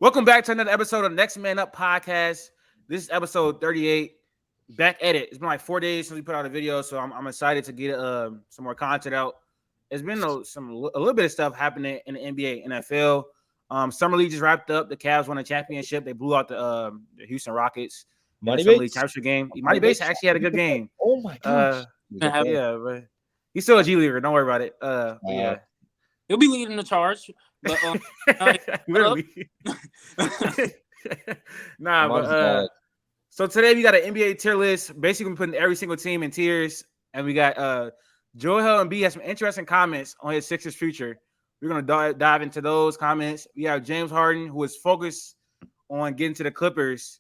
Welcome back to another episode of Next Man Up podcast. This is episode 38. Back at it. It's been like 4 days since we put out a video, so I'm excited to get some more content out. It's been a little bit of stuff happening in the NBA, NFL. Summer League just wrapped up. The Cavs won a championship. They blew out the Houston Rockets in the Summer League championship game. Money Bates actually had a good game. Oh my gosh! Yeah, but he's still a G Leaguer. Don't worry about it. But yeah, he'll be leading the charge. But literally. So today we got an NBA tier list. Basically, we're putting every single team in tiers, and we got Joel Embiid has some interesting comments on his Sixers future. We're gonna dive into those comments. We have James Harden, who is focused on getting to the Clippers,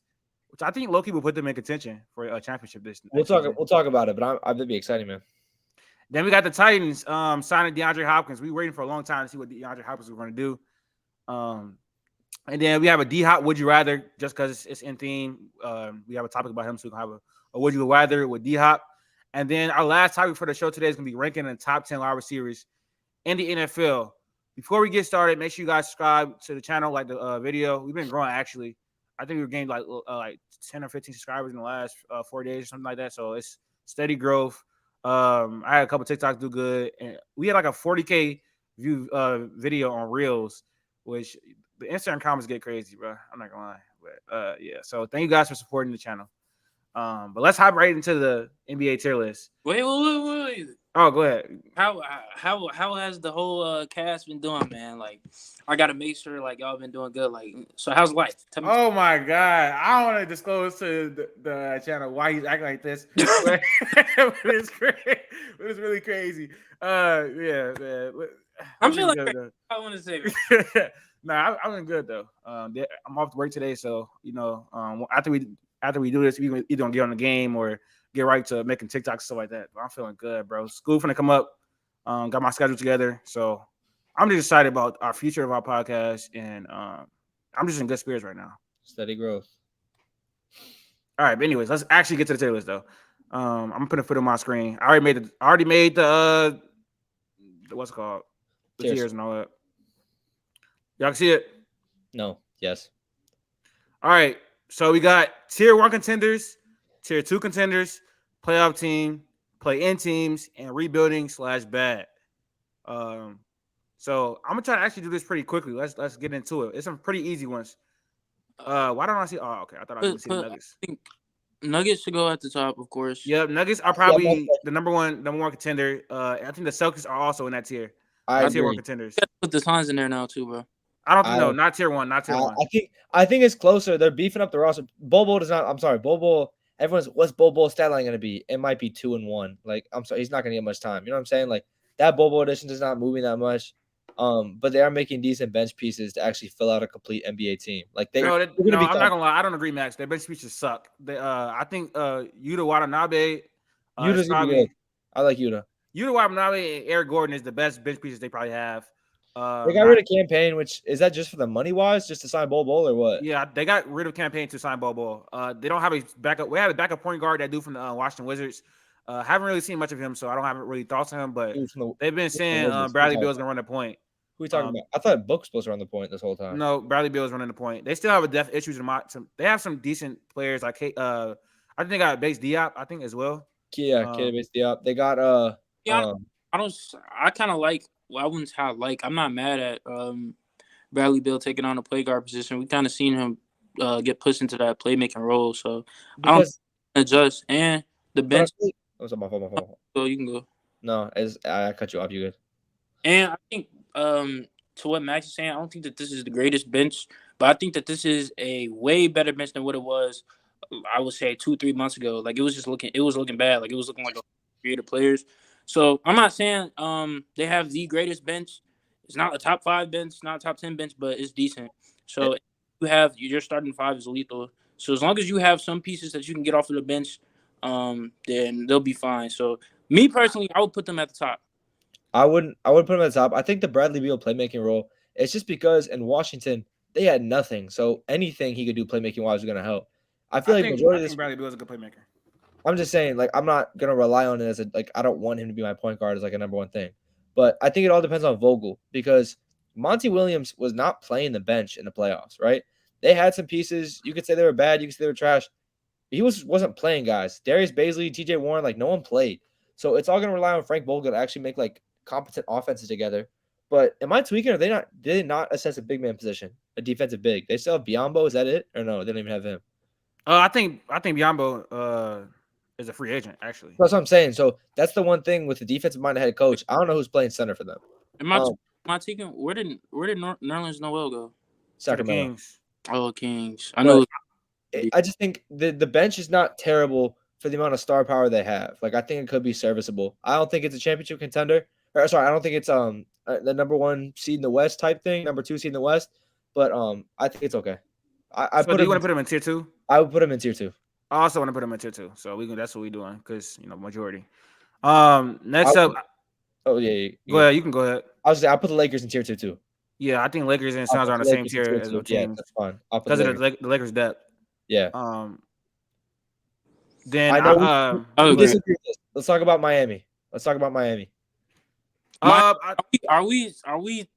which I think low-key will put them in contention for a championship this. We'll talk about it, but that'd be exciting, man. Then we got the Titans signing Deandre Hopkins. We were waiting for a long time to see what Deandre Hopkins was going to do. And then we have a D-Hop Would You Rather, just because it's in theme. We have a topic about him, so we can have a Would You Rather with D-Hop. And then our last topic for the show today is going to be ranking the top 10 wide receivers in the NFL. Before we get started, make sure you guys subscribe to the channel, like the video. We've been growing, actually. I think we've gained like 10 or 15 subscribers in the last 4 days or something like that. So it's steady growth. I had a couple TikToks do good, and we had like a 40K view video on Reels, which the Instagram comments get crazy, bro. I'm not gonna lie, but yeah. So thank you guys for supporting the channel. But let's hop right into the NBA tier list. Wait. Oh, go ahead. How has the whole cast been doing, man? Like, I gotta make sure like y'all been doing good. Like, so how's life? Oh my god, I don't want to disclose to the channel why he's acting like this, but it's crazy. It's really crazy. Yeah, man. I'm feeling like I want to say. Nah, I've been good though. I'm off to work today, so after we do this, we either gonna get on the game or get right to making TikToks, stuff like that. But I'm feeling good, bro. School finna come up. Got my schedule together, so I'm just excited about our future of our podcast, and I'm just in good spirits right now. Steady growth. All right, but anyways, let's actually get to the tier list though. I'm putting a foot on my screen. I already made the what's it called? The tiers and all that. Y'all can see it? No. Yes. All right. So we got tier 1 contenders, tier 2 contenders, playoff team, play-in teams, and rebuilding /bad. So I'm gonna try to actually do this pretty quickly. Let's get into it. It's some pretty easy ones. Why don't I see? Oh, okay. I thought I would see the Nuggets. I think Nuggets should go at the top, of course. Yep, Nuggets are probably the number one contender. I think the Celtics are also in that tier. Tier 1 contenders. Put the Suns in there now too, bro. I don't think not tier 1, not tier 1. I think it's closer. They're beefing up the roster. Bobo does not. I'm sorry, Bobo. What's Bobo's stat line going to be? It might be 2-1. Like, I'm sorry, he's not going to get much time. You know what I'm saying? Like, that Bobo addition is not moving that much. But they are making decent bench pieces to actually fill out a complete NBA team. Like I'm not gonna lie. I don't agree, Max. Their bench pieces suck. I think Yuta Watanabe. Yuta's probably good. I like Yuta. Yuta Watanabe and Eric Gordon is the best bench pieces they probably have. They got rid of Campaign, which is that just for the money wise, just to sign Bol or what? Yeah, they got rid of Campaign to sign Bol. They don't have a backup. We have a backup point guard, that dude from the Washington Wizards. Haven't really seen much of him, so I don't have really thoughts on him. But they've been saying Bradley Beal's gonna run the point. Who are you talking about? I thought Book's supposed to run the point this whole time. No, Bradley Beal's running the point. They still have a depth issues. They have some decent players like I think they got Base Diop, I think, as well. Yeah, Base Diop. They got I kind of like. Well, I wouldn't say I'm not mad at Bradley Beal taking on a play guard position. We kind of seen him get pushed into that playmaking role, so I don't adjust. And the bench. What's up, my phone? So you can go. No, I cut you off. You good? And I think to what Max is saying, I don't think that this is the greatest bench, but I think that this is a way better bench than what it was. I would say 2-3 months ago. Like it was looking bad. Like it was looking like a creative players. So I'm not saying they have the greatest bench. It's not a top 5 bench, not a top 10 bench, but it's decent. So your starting 5 is lethal. So as long as you have some pieces that you can get off of the bench, then they'll be fine. So me personally, I would put them at the top. I wouldn't put them at the top. I think the Bradley Beal playmaking role, it's just because in Washington they had nothing. So anything he could do playmaking wise was gonna help. I think Bradley Beal is a good playmaker. I'm just saying, like, I'm not gonna rely on it as I don't want him to be my point guard as like a number one thing. But I think it all depends on Vogel because Monty Williams was not playing the bench in the playoffs, right? They had some pieces. You could say they were bad. You could say they were trash. He wasn't playing guys. Darius Baisley, TJ Warren, like no one played. So it's all going to rely on Frank Vogel to actually make like competent offenses together. But am I tweaking? Or they not? Did they not assess a big man position, a defensive big? They still have Biombo. Is that it? Or no? They don't even have him. I think Biombo is a free agent actually. That's what I'm saying. So that's the one thing with the defensive minded head coach. I don't know who's playing center for them. Am I tweaking? Where did Nerlens Noel go? Sacramento Kings. Oh, Kings. I know. I just think the bench is not terrible for the amount of star power they have. Like I think it could be serviceable. I don't think it's a championship contender. Or sorry, I don't think it's the number 1 seed in the West type thing, number 2 seed in the West. But I think it's okay. So do you want to put him in tier 2? I would put him in tier 2. I also want to put him in tier 2. So that's what we're doing because majority. Next up. Oh yeah. Go ahead. You can go ahead. I'll put the Lakers in tier 2 too. Yeah, I think Lakers and Suns are on the same tier as the teams. Yeah, that's fine. Because of the Lakers' depth. Yeah. Then I know we disagree with this. Let's talk about Miami. Are we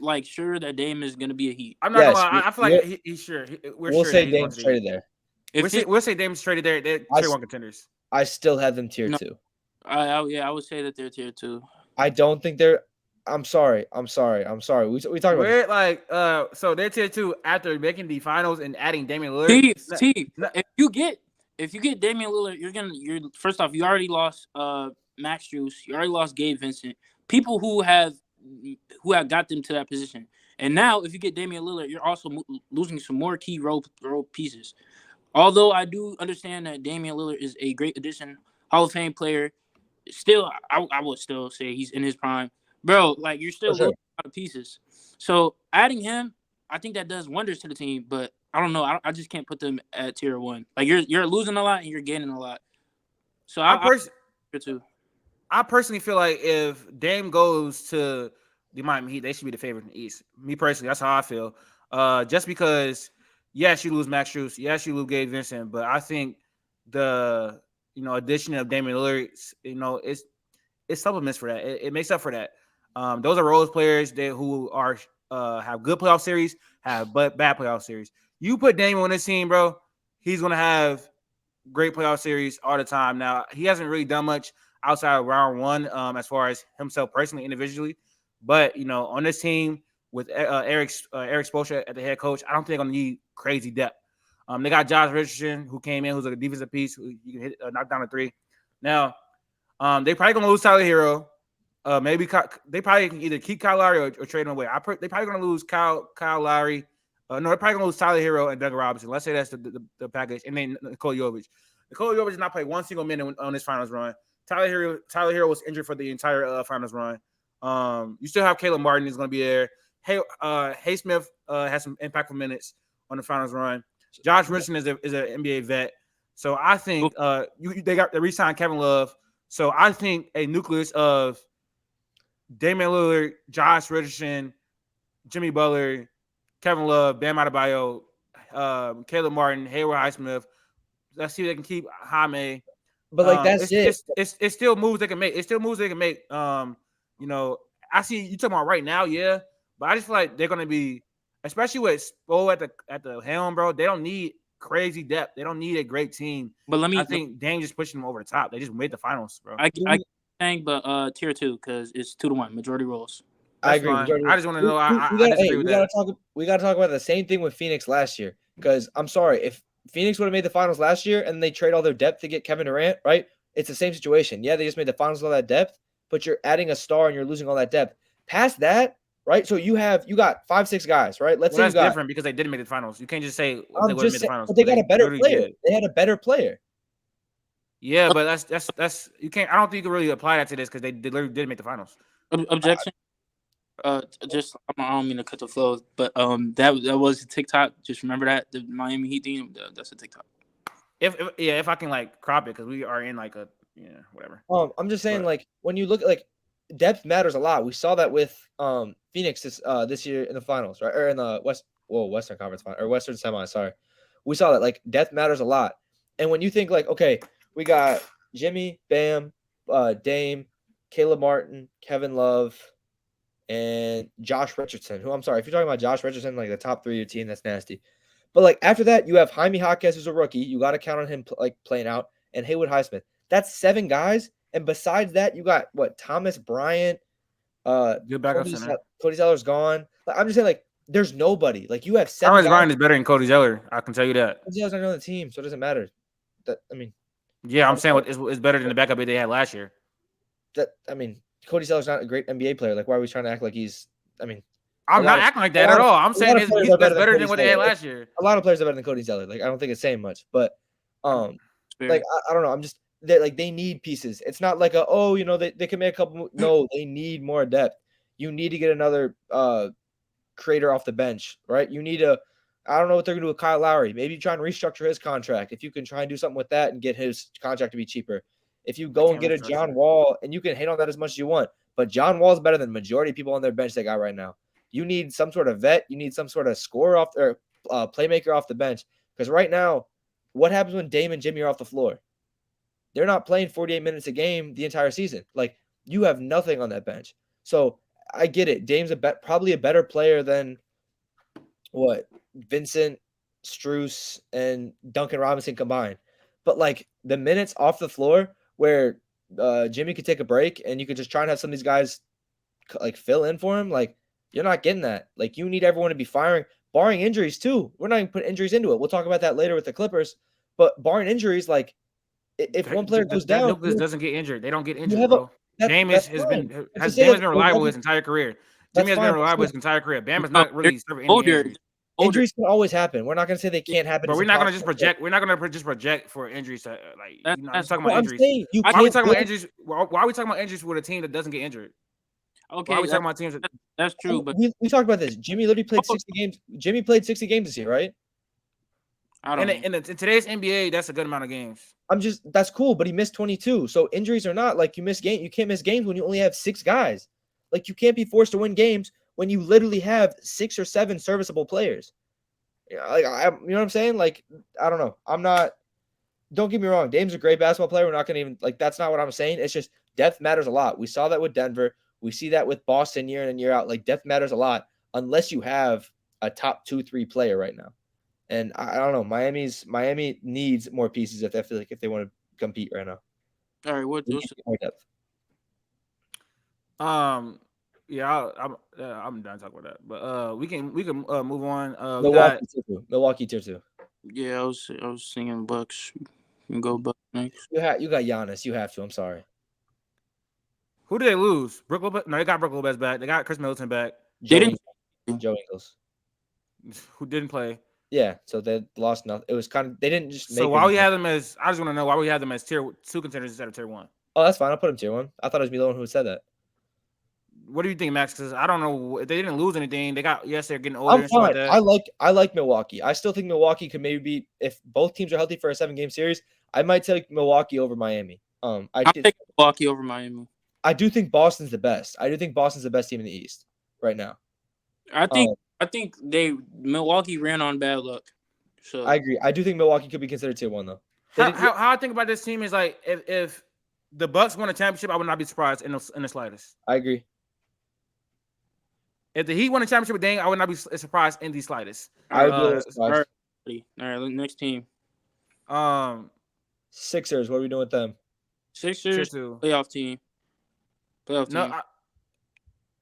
like sure that Dame is going to be a Heat? I'm not gonna lie. I feel like he's sure. We'll sure say Dame's traded there. We'll say Dame's traded there. They're tier 1 contenders. I still have them tier 2. I would say that they're tier 2. I don't think they're. I'm sorry. We talk about this. Like so they're tier 2 after making the finals and adding Damian Lillard. If you get Damian Lillard, you're first off, you already lost Max Strus, you already lost Gabe Vincent, people who have got them to that position. And now if you get Damian Lillard, you're also losing some more key role pieces. Although I do understand that Damian Lillard is a great addition, Hall of Fame player, still I would still say he's in his prime. Bro, like you're still losing a lot of pieces. So adding him, I think that does wonders to the team, but I don't know. I just can't put them at tier 1. Like you're losing a lot and you're gaining a lot. So I personally feel like if Dame goes to the Miami Heat, they should be the favorite in the East. Me personally, that's how I feel. Just because, yes, you lose Max Strus, yes, you lose Gabe Vincent, but I think the addition of Damian Lillard, it's supplements for that. It makes up for that. Those are roles players who are have good playoff series, have bad playoff series. You put Damian on this team, bro, he's gonna have great playoff series all the time. Now he hasn't really done much outside of round 1, as far as himself personally, individually. But on this team with Eric Spoelstra at the head coach, I don't think they're gonna need crazy depth. They got Josh Richardson who came in, who's like a defensive piece, who you can hit knock down a 3. Now, they probably gonna lose Tyler Hero. Maybe they probably can either keep Kyle Lowry or trade him away. They probably gonna lose Kyle Lowry. No, they're probably gonna lose Tyler Hero and Doug Robinson. Let's say that's the package, and then Nikola Jovic. Nikola Jovic did not play one single minute on this finals run. Tyler Hero was injured for the entire finals run. You still have Caleb Martin is gonna be there. Hay Smith has some impactful minutes on the finals run. Josh Richardson is an NBA vet, so I think they re-signed Kevin Love. So I think a nucleus of Damian Lillard, Josh Richardson, Jimmy Butler, Kevin Love, Bam Adebayo, Caleb Martin, Hayward Highsmith. Let's see if they can keep Jaime. But like that's it's still moves they can make. I see you talking about right now, yeah. But I just feel like they're gonna be, especially with Spo at the helm, bro. They don't need crazy depth. They don't need a great team. But I think Dame just pushing them over the top. They just made the finals, bro. I think, but tier 2 because it's 2-1 majority roles. I agree. I just want to know. I disagree with that. We gotta talk about the same thing with Phoenix last year. Because I'm sorry, if Phoenix would have made the finals last year and they trade all their depth to get Kevin Durant, right? It's the same situation. Yeah, they just made the finals with all that depth, but you're adding a star and you're losing all that depth. Past that, right? So you got 5-6 guys, right? Let's say that's different because they didn't make the finals. You can't just say they would have made the finals. But they got a better player. They had a better player. Yeah, but that's you can't. I don't think you can really apply that to this because they literally did make the finals. Objection. I don't mean to cut the flow, but that was a TikTok. Just remember that the Miami Heat team. That's a TikTok. If I can like crop it because we are in like a whatever. I'm just saying like when you look at like depth matters a lot. We saw that with Phoenix this year in the finals, right? Or in the Western Conference final or Western semi. Sorry, we saw that like depth matters a lot. And when you think like okay, we got Jimmy, Bam, Dame, Caleb Martin, Kevin Love. and Josh Richardson. Who I'm sorry, if you're talking about Josh Richardson, like the top 3 of your team, that's nasty. But like after that, you have Jaime Jaquez, who's a rookie. You got to count on him playing out, and Haywood Highsmith. That's 7 guys. And besides that, you got what Thomas Bryant, Good backup center. Cody Zeller's gone. Like, I'm just saying, like, there's nobody. Like you have 7 Thomas guys. Bryant is better than Cody Zeller. I can tell you that. Cody Zeller's not on the team, so it doesn't matter. Yeah, I'm saying it's better than the backup they had last year. Cody Zeller's not a great NBA player. Like, why are we trying to act like he's? I'm not acting like that at all. I'm saying he's better than what they had last year. A lot of players are better than Cody Zeller. Like, I don't think it's saying much, but like I don't know. I'm just they need pieces. It's not like they can make a couple. No, they need more depth. You need to get another creator off the bench, right? You need a. I don't know what they're gonna do with Kyle Lowry. Maybe try and restructure his contract. If you can try and do something with that and get his contract to be cheaper. If you go and get a John Wall, and you can hate on that as much as you want, but John Wall is better than the majority of people on their bench they got right now. You need some sort of vet. You need some sort of scorer or playmaker off the bench. Because right now, what happens when Dame and Jimmy are off the floor? They're not playing 48 minutes a game the entire season. Like, you have nothing on that bench. So I get it. Dame's probably a better player than Vincent, Strus, and Duncan Robinson combined. But like the minutes off the floor where Jimmy could take a break and you could just try and have some of these guys like fill in for him, like you're not getting that. Like you need everyone to be firing, barring injuries too. We're not even putting injuries into it. We'll talk about that later with the Clippers. But barring injuries, like if one player goes down, Lucas doesn't get injured. They don't get injured, bro. Dame has been reliable his entire career. Jimmy has been reliable his entire career. Bam is not really serving any injuries. Injuries can always happen. We're not going to say they can't happen. But we're not going to just project. We're not going to just project for injuries. I'm talking about injuries. Why are we talking about injuries? Why are we talking about injuries with a team that doesn't get injured? Okay, why are we talking about teams? That's true. But we talked about this. Jimmy literally played 60 games. Jimmy played 60 games this year, right? I don't know. In today's NBA, that's a good amount of games. That's cool, but he missed 22. So injuries or not, like you can't miss games when you only have 6 guys. Like you can't be forced to win games when you literally have 6 or 7 serviceable players. You know what I'm saying? Like, I don't know. Don't get me wrong. Dame's a great basketball player. We're not going to that's not what I'm saying. It's just depth matters a lot. We saw that with Denver. We see that with Boston year in and year out. Like, depth matters a lot unless you have a top 2-3 player right now. And I don't know. Miami needs more pieces if they want to compete right now. All right. What? More depth. Yeah, I'm done talking about that. But we can move on. Milwaukee tier 2. Yeah, I was thinking Bucks. You can go Bucks next. You got Giannis. You have to. I'm sorry. Who did they lose? Brook Lopez? No, they got Brook Lopez back. They got Chris Middleton back. They didn't. Joe Ingles. Who didn't play? Yeah, so they lost nothing. It was they didn't just. So why we have them as? I just want to know why we have them as tier 2 contenders instead of tier 1. Oh, that's fine. I'll put them tier 1. I thought it was Milan who said that. What do you think, Max? Because I don't know if they didn't lose anything. They're getting older. I'm fine. I like Milwaukee. I still think Milwaukee could maybe be, if both teams are healthy for a 7-game series, I might take Milwaukee over Miami. I'll take Milwaukee over Miami. I do think Boston's the best. I do think Boston's the best team in the East right now. I think Milwaukee ran on bad luck. So I agree. I do think Milwaukee could be considered tier 1 though. How I think about this team is like if the Bucks won a championship, I would not be surprised in the slightest. I agree. If the Heat won a championship with Dame, I would not be surprised in the slightest. I would be surprised. All right, next team. Sixers. What are we doing with them? Sixers, playoff team.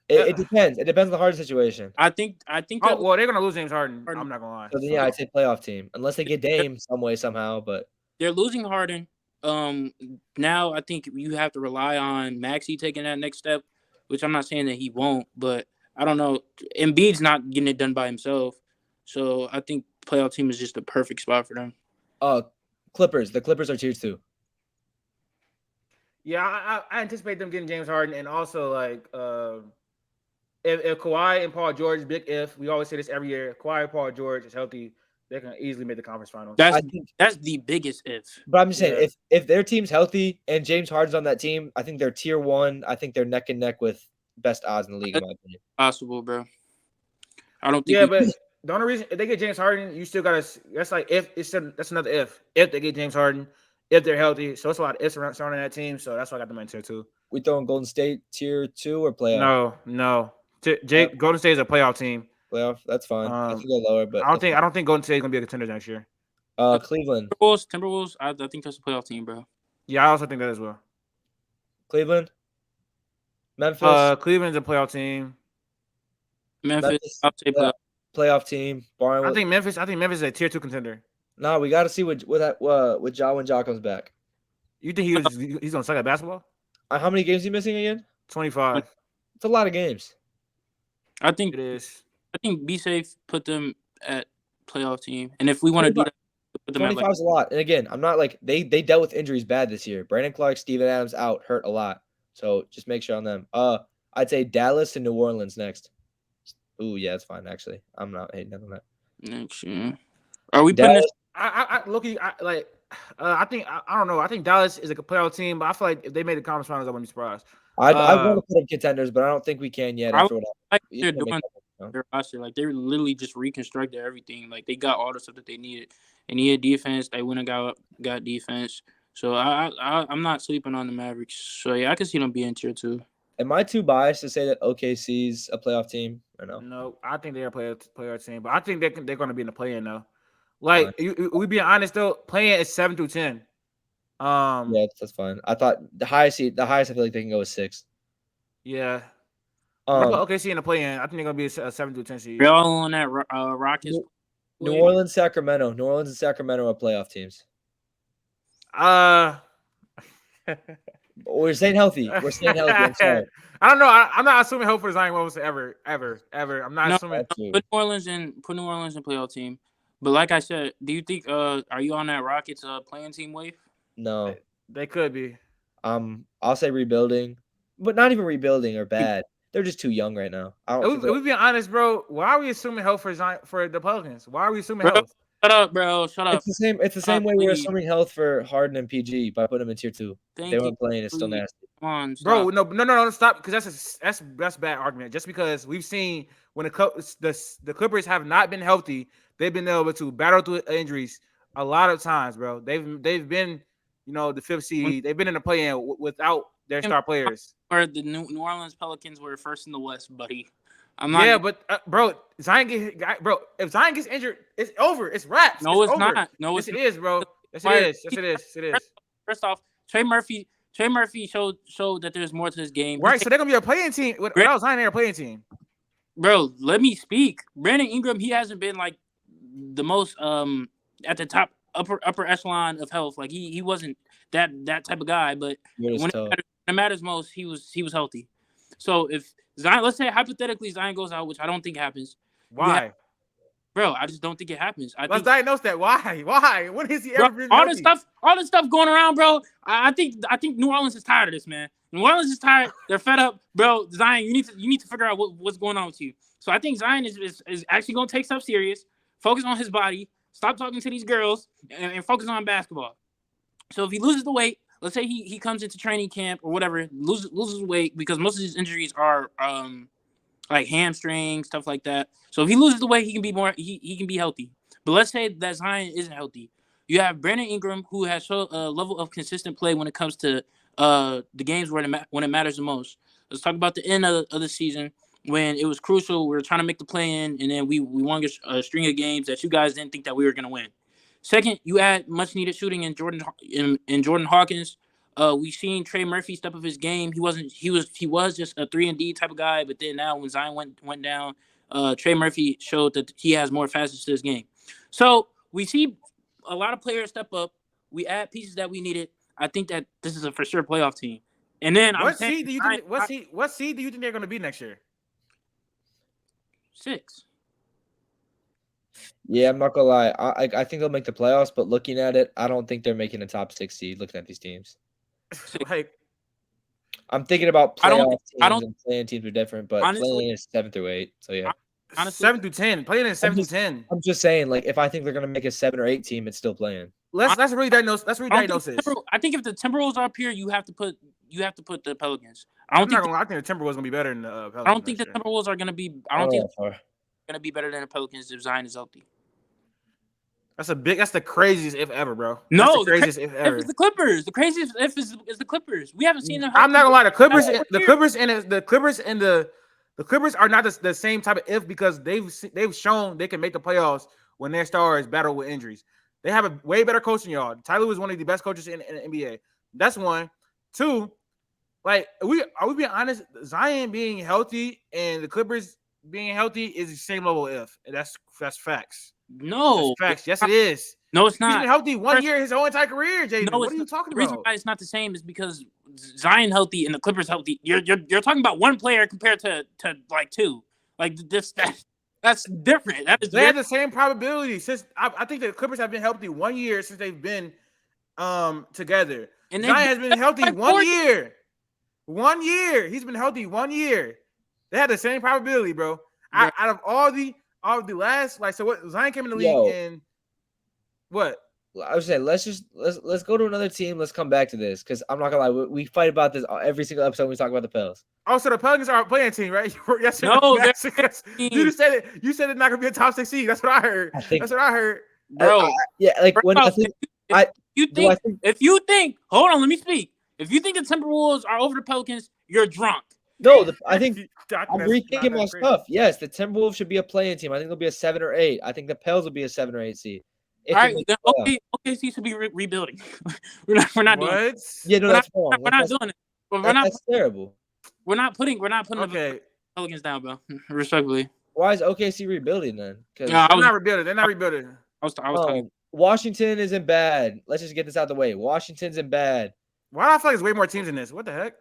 It depends. It depends on the Harden situation. I think. Well, they're gonna lose James Harden. I'm not gonna lie. So then, I'd say playoff team, unless they get Dame some way somehow. But they're losing Harden. Now I think you have to rely on Maxey taking that next step, which I'm not saying that he won't, but I don't know. Embiid's not getting it done by himself, so I think playoff team is just a perfect spot for them. Clippers. The Clippers are tier 2. Yeah, I anticipate them getting James Harden, and also like if Kawhi and Paul George, big if, we always say this every year, Kawhi and Paul George is healthy, they can easily make the conference finals. That's the biggest if. But I'm just saying, if their team's healthy and James Harden's on that team, I think they're tier 1. I think they're neck and neck with best odds in the league, in my opinion. Possible, bro. I don't think. Yeah, but the only reason if they get James Harden, you still gotta. That's like that's another if. If they get James Harden, if they're healthy, so it's a lot of ifs surrounding that team. So that's why I got them in tier 2. We throwing Golden State tier 2 or playoff? No. Jake, Golden State is a playoff team. Playoff, that's fine. I can go lower, but I don't think Golden State is gonna be a contender next year. Cleveland. Timberwolves. I think that's a playoff team, bro. Yeah, I also think that as well. Cleveland. Memphis. Cleveland's a playoff team. Memphis. I'll say playoff team. I think Memphis is a tier 2 contender. No, we got to see with Ja when Ja comes back. You think he's gonna suck at basketball? How many games he missing again? 25. It's a lot of games. I think it is. I think be safe. Put them at playoff team, and if we want to do that, put them 25 at is a lot. And again, I'm not like they dealt with injuries bad this year. Brandon Clark, Steven Adams out, hurt a lot. So just make sure on them. I'd say Dallas and New Orleans next. Ooh, yeah, it's fine actually. I'm not hating on that. Next year. Are we putting this? I think I don't know. I think Dallas is a playoff team, but I feel like if they made the conference finals, I wouldn't be surprised. I want to put them contenders, but I don't think we can yet. After they're doing their roster, like they literally just reconstructed everything. Like they got all the stuff that they needed. They needed defense. They went and got defense. So I'm not sleeping on the Mavericks. So yeah, I can see them being tier 2. Am I too biased to say that OKC's a playoff team or no? No, I think they're a playoff team, but I think they're going to be in the play-in though. Like we being honest though, play-in is 7 through 10. Yeah, that's fine. I thought the highest I feel like they can go is 6. Yeah. I put OKC in the play-in. I think they're gonna be a 7 through 10 seed. We're all on that Rockets. New Orleans, Sacramento. New Orleans and Sacramento are playoff teams. We're staying healthy. I'm sorry. I don't know. I'm not assuming hope for Zion Williamson ever. I'm not assuming. Put New Orleans in playoff team. But like I said, do you think are you on that Rockets playing team wave? No. They could be. I'll say rebuilding, but not even rebuilding or bad. They're just too young right now. We being honest, bro. Why are we assuming health for the Pelicans? Why are we assuming health? Shut up, bro. Shut up. It's the same way we're assuming health for Harden and PG by putting them in tier 2. They weren't playing. It's still nasty. Come on, bro. No, stop. Because that's bad argument. Just because we've seen when the Clippers have not been healthy, they've been able to battle through injuries a lot of times, bro. They've been, the 5th seed. They've been in the play-in without their star players. Or the New Orleans Pelicans were first in the West, buddy. I'm not. Yeah, but bro, if Zion gets injured, it's over. It's wraps. No, it's over. not. No, yes, it is, bro. Yes, it is. First off, Trey Murphy showed that there's more to this game. Right, so they're gonna be a playing team. Without Zion, they're a playing team. Bro, let me speak. Brandon Ingram, he hasn't been like the most at the top upper echelon of health. Like he wasn't that type of guy, but when it matters most, he was healthy. So if Zion, let's say hypothetically Zion goes out, which I don't think happens. Why? Bro, I just don't think it happens. Let's diagnose that. Why? When is he ever been all healthy? All this stuff going around, bro. I think New Orleans is tired of this, man. New Orleans is tired. They're fed up, bro. Zion, you need to figure out what's going on with you. So I think Zion is actually going to take stuff serious, focus on his body, stop talking to these girls, and focus on basketball. So if he loses the weight, let's say he comes into training camp or whatever, loses weight because most of his injuries are like hamstring, stuff like that. So if he loses the weight, he can be he can be healthy. But let's say that Zion isn't healthy. You have Brandon Ingram, who has shown a level of consistent play when it comes to the games when it matters the most. Let's talk about the end of the season when it was crucial. We were trying to make the play-in, and then we won a string of games that you guys didn't think that we were going to win. Second, you add much-needed shooting in Jordan Hawkins. We've seen Trey Murphy step up his game. He was just a 3-and-D type of guy, but then now when Zion went down, Trey Murphy showed that he has more facets to his game. So we see a lot of players step up. We add pieces that we needed. I think that this is a for sure playoff team. And then what seed do you think they're going to be next year? 6. Yeah, I'm not gonna lie. I think they'll make the playoffs, but looking at it, I don't think they're making a top 6 seed. Looking at these teams, like I'm thinking about playoff teams and playing teams are different, but honestly, playing is 7 through 8. So yeah, honestly, 7 through 10. Playing is 7 through 10. I'm just saying, like, if I think they're gonna make a 7 or 8 team, it's still playing. Let's really diagnose. Let's re-diagnosis. I think if the Timberwolves are up here, you have to put the Pelicans. I think the Timberwolves gonna be better than the Pelicans. I don't think the Timberwolves are gonna be. I don't think they're gonna be better than the Pelicans if Zion is healthy. That's the craziest if ever, bro. No, the craziest if ever. It's the Clippers. The craziest if is the Clippers. We haven't seen them. I'm not gonna lie. The Clippers and The Clippers are not the same type of if because they've shown they can make the playoffs when their stars battle with injuries. They have a way better coach than y'all. Tyler was one of the best coaches in the NBA. That's one. Two, like are we being honest? Zion being healthy and the Clippers being healthy is the same level of if. That's facts. No, That's facts. Yes, it is. No, it's He's not. been healthy 1 year his whole entire career, Jaedon. No, what are you talking the reason about? why it's not the same is because Zion healthy and the Clippers healthy. You're talking about one player compared to like two. Like this, that's different. That is they have the same probability since I think the Clippers have been healthy 1 year since they've been together. And Zion has been healthy like 1 year. 1 year. He's been healthy 1 year. They had the same probability, bro. Out of all the last, like, so what Zion came in the league and what? I would say let's go to another team. Let's come back to this because I'm not gonna lie, we fight about this every single episode when we talk about the Pels. Oh, so the Pelicans are a playing team, right? Yes, no, you said it. You said it's not gonna be a top 6 seed. That's what I heard. That's what I heard, bro. Yeah, like bro, when if you think, hold on, let me speak. If you think the Timberwolves are over the Pelicans, you're drunk. No, I think I'm rethinking my stuff. Yes, the Timberwolves should be a playing team. I think they'll be a 7 or 8. I think the Pels will be a 7 or eight seed. All right, then OKC should be rebuilding. we're not doing it. Yeah, no, that's wrong. We're not doing it. That's terrible. We're not putting the Pelicans down, bro. Respectfully. Why is OKC rebuilding then? They're not rebuilding. They're not rebuilding. I was talking. Washington isn't bad. Let's just get this out of the way. Washington's in bad. Why do I feel like there's way more teams in this? What the heck?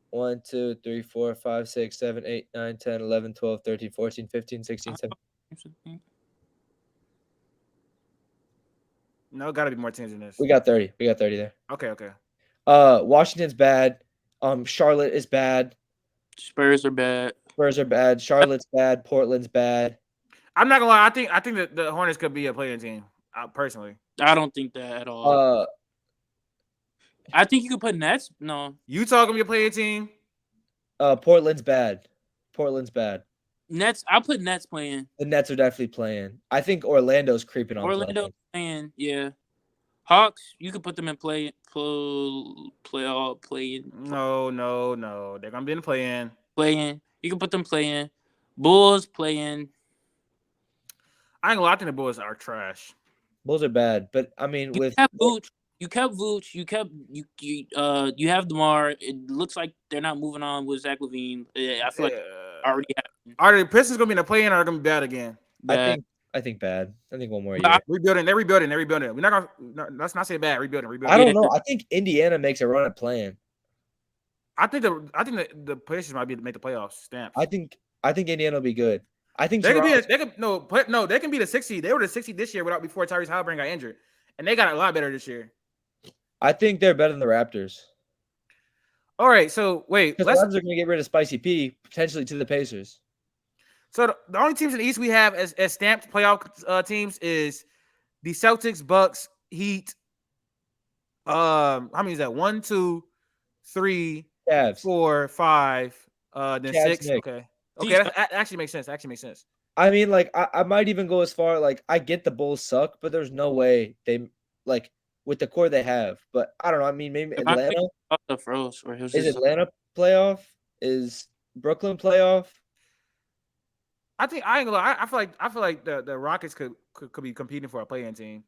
1, 2, 3, 4, 5, 6, 7, 8, 9, 10, 11, 12, 13, 14, 15, 16, 17. No, gotta be more teams in this. We got 30. We got 30 there. Okay. Washington's bad. Charlotte is bad. Spurs are bad. Charlotte's bad. Portland's bad. I'm not gonna lie. I think that the Hornets could be a playing team. Personally, I don't think that at all. I think you could put Nets. No, Utah gonna be a playing team. Portland's bad. Nets. I'll put Nets playing. The Nets are definitely playing. I think Orlando's creeping on. Orlando's playing. Yeah. Hawks, you could put them in play. No. They're gonna be in the play-in. You can put them playing. Bulls playing. I ain't gonna lie, I think the Bulls are trash. Bulls are bad, but I mean, you kept Vooch. You have DeMar. It looks like they're not moving on with Zach LaVine. I feel like already happened. Are the Pistons gonna be in the play-in or are they gonna be bad again? Bad. I think bad. I think one more year. They're rebuilding. We're not gonna. Let's not say bad. Rebuilding. I don't know. I think Indiana makes a run at playing. I think the Pacers might be to make the playoffs. Stamps. I think Indiana will be good. I think they can be. They can be the 6th seed. They were the 6th seed this year before Tyrese Halliburton got injured, and they got a lot better this year. I think they're better than the Raptors. All right, so wait, because the Raptors are going to get rid of Spicy P potentially to the Pacers. So the only teams in the East we have as stamped playoff teams is the Celtics, Bucks, Heat. How many is that? 1, 2, 3, Cavs. 4, 5. Then Cavs, 6. Nick. Okay, that actually makes sense. I mean, like I might even go as far. Like I get the Bulls suck, but there's no way they like with the core they have. But I don't know. I mean, maybe Atlanta. Is Atlanta playoff? Is Brooklyn playoff? I think I ain't gonna lie. I feel like the Rockets could be competing for a play-in team.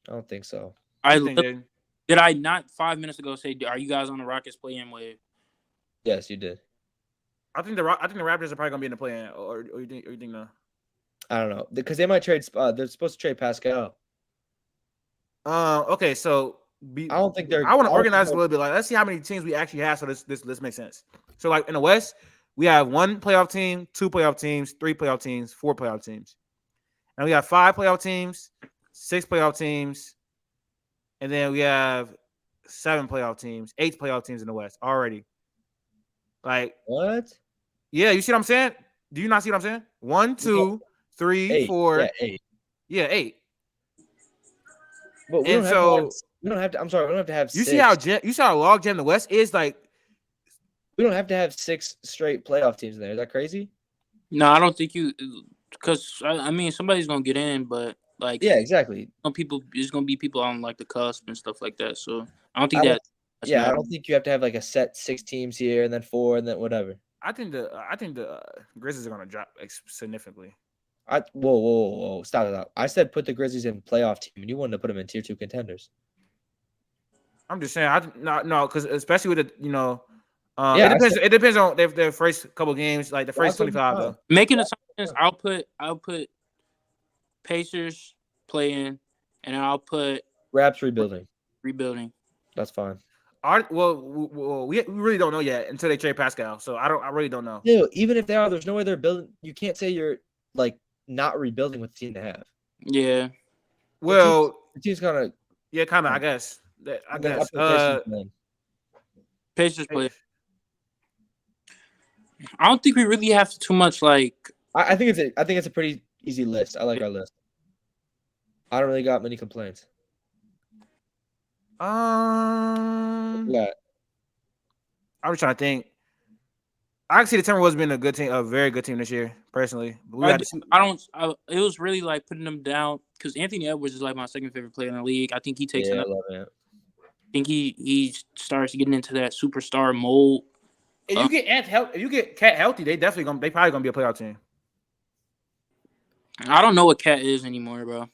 I don't think so. Did I not 5 minutes ago say, are you guys on the Rockets play-in wave? Yes, you did. I think the Raptors are probably gonna be in the play-in, or you think no? I don't know because they might trade. They're supposed to trade Pascal. Okay, so I don't think they're. I want to organize a little bit. Like, let's see how many teams we actually have, so this makes sense. So, like in the West, we have 1 playoff team, 2 playoff teams, 3 playoff teams, 4 playoff teams, and we have 5 playoff teams, 6 playoff teams, and then we have 7 playoff teams, 8 playoff teams in the West already. Like what? Yeah, you see what I'm saying? Do you not see what I'm saying? 1, 2, 3, 8. 4. Yeah, 8. Yeah, 8. But we don't have to. I'm sorry, we don't have to have. You 6. see how log jam the West is like. We don't have to have 6 straight playoff teams in there. Is that crazy? No, I don't think you. Because I mean, somebody's gonna get in, but like. Yeah, exactly. There's gonna be people on like the cusp and stuff like that. So I don't think I don't think you have to have like a set 6 teams here and then 4 and then whatever. I think the Grizzlies are gonna drop significantly. Whoa. Stop it up. I said put the Grizzlies in playoff team, and you wanted to put them in tier 2 contenders. I'm just saying, no, because especially with the, Yeah, it depends on their first couple games, like the first 25 though. Making assumptions, I'll put Pacers playing, and I'll put Raps rebuilding. That's fine. We really don't know yet until they trade Pascal, so I really don't know. Yeah, even if they are, there's no way they're building. You can't say you're like not rebuilding with the team they have. Yeah. Well, the team's kind of. Yeah, kind of. I guess. Pacers play. I don't think we really have too much like. I think it's a pretty easy list. I like our list. I don't really got many complaints. Yeah. I was trying to think. I can see the Timberwolves being a very good team this year, personally. But it was really like putting them down because Anthony Edwards is like my second favorite player in the league. I think he takes I love it. I think he starts getting into that superstar mold. If you get Cat healthy, they probably gonna be a playoff team. I don't know what Cat is anymore, bro.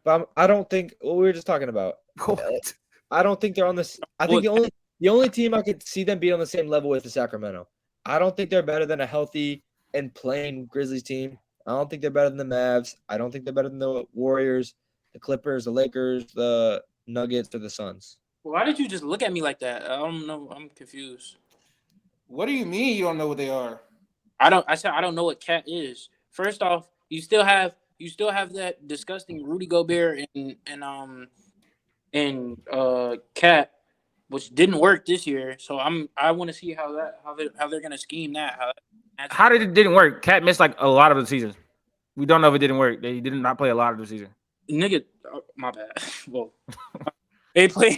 But I don't think what we were just talking about. What? I don't think they're on this. I think the only team I could see them being on the same level with is Sacramento. I don't think they're better than a healthy and playing Grizzlies team. I don't think they're better than the Mavs. I don't think they're better than the Warriors, the Clippers, the Lakers, the Nuggets, or the Suns. Why did you just look at me like that? I don't know. I'm confused. What do you mean you don't know what they are? I said I don't know what Cat is. First off, you still have that disgusting Rudy Gobert and Cat, which didn't work this year. So I want to see how they're gonna scheme that. How did it didn't work? Cat missed like a lot of the season. We don't know if it didn't work. They did not play a lot of the season. Nigga, my bad. Well, they played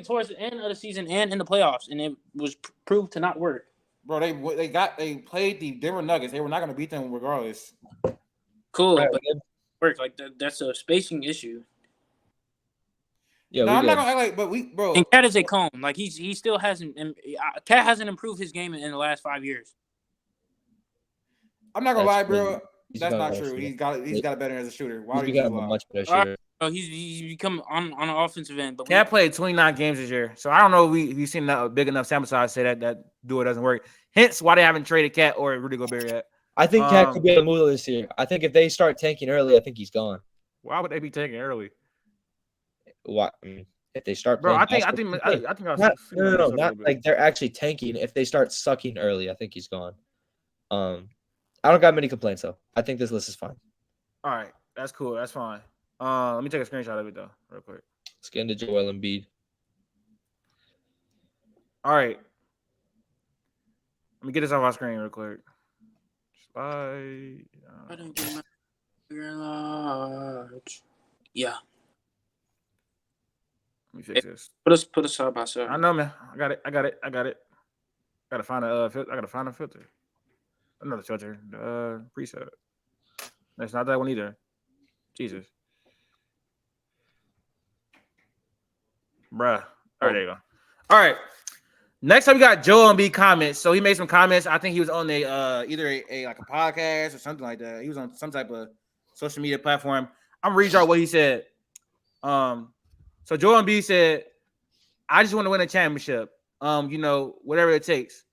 towards the end of the season and in the playoffs, and it was proved to not work. Bro, they played the Denver Nuggets. They were not going to beat them regardless. Cool, right, but it worked like that's a spacing issue. Yeah, no, I'm not gonna act like, bro. And Cat is a cone. Like he still hasn't. Cat hasn't improved his game in the last 5 years. I'm not gonna lie, bro. That's not true. He's got better as a shooter. Why would he become a much better shooter? He's become on an offensive end. But Cat played 29 games this year, so I don't know if we've seen a big enough sample size to say that duo doesn't work. Hence, why they haven't traded Cat or Rudy Gobert yet. I think Cat could be able to move this year. I think if they start tanking early, I think he's gone. Why would they be tanking early? What? If they start playing, I think not like they're actually tanking. If they start sucking early, I think he's gone. I don't got many complaints though. I think this list is fine. All right, that's cool. That's fine. Let me take a screenshot of it though, real quick. Let's get into Joel Embiid. All right, let me get this off our screen real quick. Slide. I don't get my large. Yeah. Let me fix this. Put us side by side. I know, man. I got it. Gotta find a filter. Another filter. Preset. That's not that one either. Jesus. Bruh. All right, there you go. All right. Next up, we got Joel Embiid comments. So he made some comments. I think he was on either a podcast or something like that. He was on some type of social media platform. I'm gonna read y'all what he said. So Joel Embiid said, "I just want to win a championship. Whatever it takes.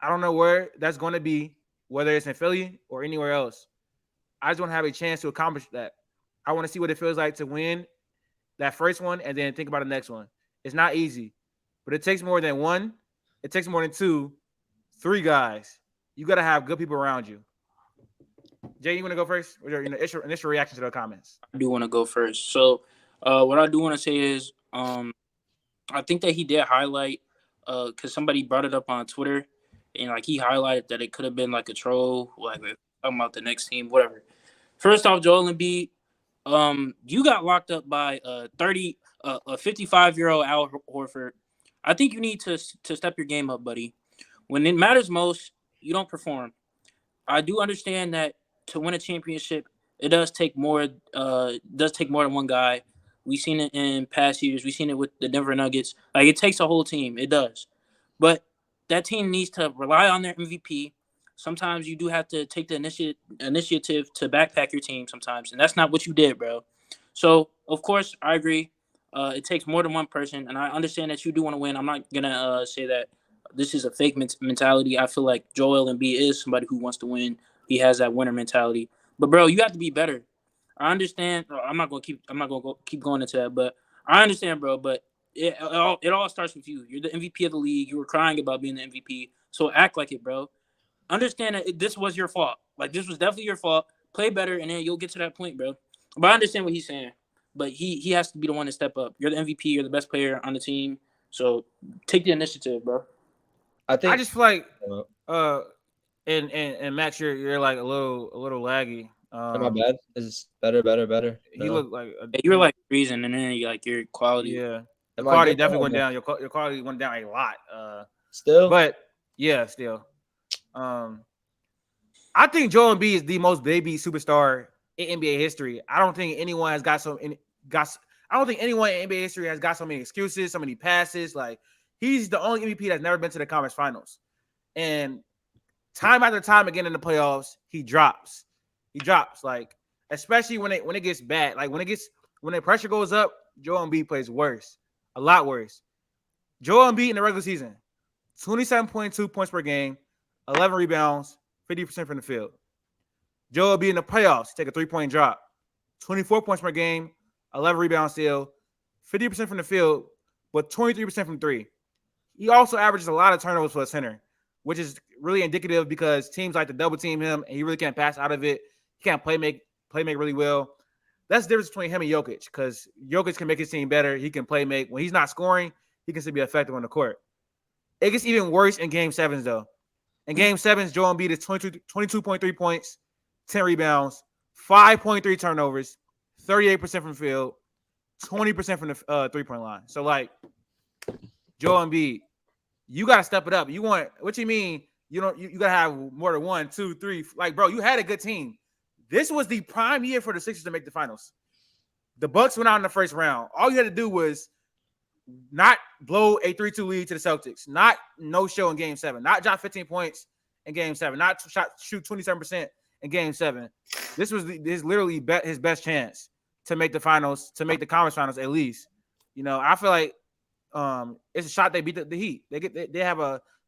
I don't know where that's going to be, whether it's in Philly or anywhere else. I just want to have a chance to accomplish that. I want to see what it feels like to win that first one and then think about the next one. It's not easy, but it takes more than one. It takes more than 2, 3 guys. You got to have good people around you." Jay, you want to go first? What are your initial reaction to the comments? I do want to go first. So what I do want to say is I think that he did highlight because somebody brought it up on Twitter, and like he highlighted that it could have been like a troll, like talking about the next team, whatever. First off, Joel Embiid, you got locked up by a 55-year-old Al Horford. I think you need to step your game up, buddy. When it matters most, you don't perform. I do understand that to win a championship, it does take more. Does take more than one guy. We've seen it in past years. We've seen it with the Denver Nuggets. Like it takes a whole team. It does. But that team needs to rely on their MVP. Sometimes you do have to take the initiative to backpack your team sometimes, and that's not what you did, bro. So, of course, I agree. It takes more than one person, and I understand that you do want to win. I'm not going to say that this is a fake mentality. I feel like Joel Embiid is somebody who wants to win. He has that winner mentality. But, bro, you have to be better. I understand. I'm not going to keep going into that, but I understand, bro. But it all starts with you. You're the MVP of the league. You were crying about being the MVP, so act like it, bro. Understand that this was your fault. Like, this was definitely your fault. Play better, and then you'll get to that point, bro. But I understand what he's saying. But he has to be the one to step up. You're the MVP. You're the best player on the team. So take the initiative, bro. I just feel like and Max, you're like a little laggy. Am I bad? Is this better? He looked like you were like freezing, and then like your quality. Yeah, the quality definitely went down. Your quality went down a lot. Still, but yeah, still. I think Joel Embiid is the most baby superstar in NBA history. I don't think anyone has got I don't think anyone in NBA history has got so many excuses, so many passes. Like, he's the only MVP that's never been to the conference finals, and time after time again in the playoffs, he drops. Like, especially when it gets bad. Like, when the pressure goes up, Joel Embiid plays worse, a lot worse. Joel Embiid in the regular season, 27.2 points per game, 11 rebounds, 50% from the field. Joel Embiid in the playoffs, take a 3-point drop, 24 points per game, 11 rebounds still, 50% from the field, but 23% from three. He also averages a lot of turnovers for a center, which is really indicative because teams like to double team him, and he really can't pass out of it. He can't play make really well. That's the difference between him and Jokic, because Jokic can make his team better. He can play make. When he's not scoring, he can still be effective on the court. It gets even worse in Game 7s, though. In Game 7s, Joel Embiid is 22.3 points, 10 rebounds, 5.3 turnovers, 38% from field, 20% from the three-point line. So, like, Joel Embiid, you got to step it up. What you mean? You got to have more than 1, 2, 3. Like, bro, you had a good team. This was the prime year for the Sixers to make the finals. The Bucks went out in the first round. All you had to do was not blow a 3-2 lead to the Celtics, not no show in Game 7, not drop 15 points in Game 7, not shoot 27% in Game 7. This was literally his best chance to make the finals, to make the conference finals at least. I feel like it's a shot they beat the Heat.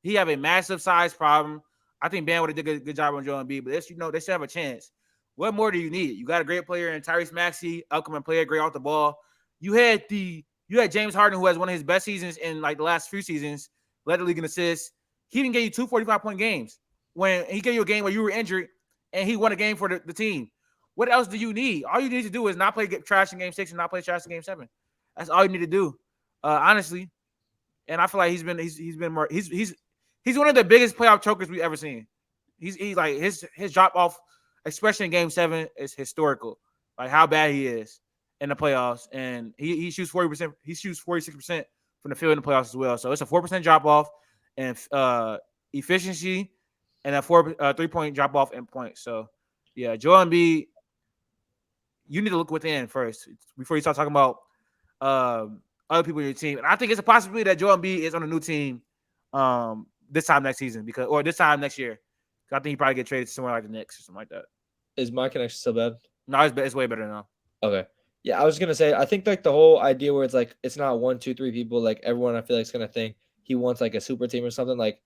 He have a massive size problem. I think Bam would have did a good job on Joel Embiid, but they still have a chance. What more do you need? You got a great player in Tyrese Maxey, upcoming player, great off the ball. You had James Harden, who has one of his best seasons in like the last few seasons, led the league in assists. He didn't give you 2 45-point games. When he gave you a game where you were injured and he won a game for the team. What else do you need? All you need to do is not play trash in Game 6 and not play trash in Game 7. That's all you need to do, honestly. And I feel like he's one of the biggest playoff chokers we've ever seen. He's like his drop off, especially in Game 7, is historical. Like how bad he is in the playoffs, and he shoots 40%. He shoots 46% from the field in the playoffs as well. So it's a 4% drop off and efficiency, and a 3-point drop off in points. So yeah, Joel Embiid, you need to look within first before you start talking about other people in your team. And I think it's a possibility that Joel Embiid is on a new team this time next season or this time next year. I think he probably get traded to somewhere like the Knicks or something like that. Is my connection so bad? No, it's way better now. Okay. Yeah, I was gonna say, I think like the whole idea where it's like it's not 1, 2, 3 people, like everyone I feel like is gonna think he wants like a super team or something. Like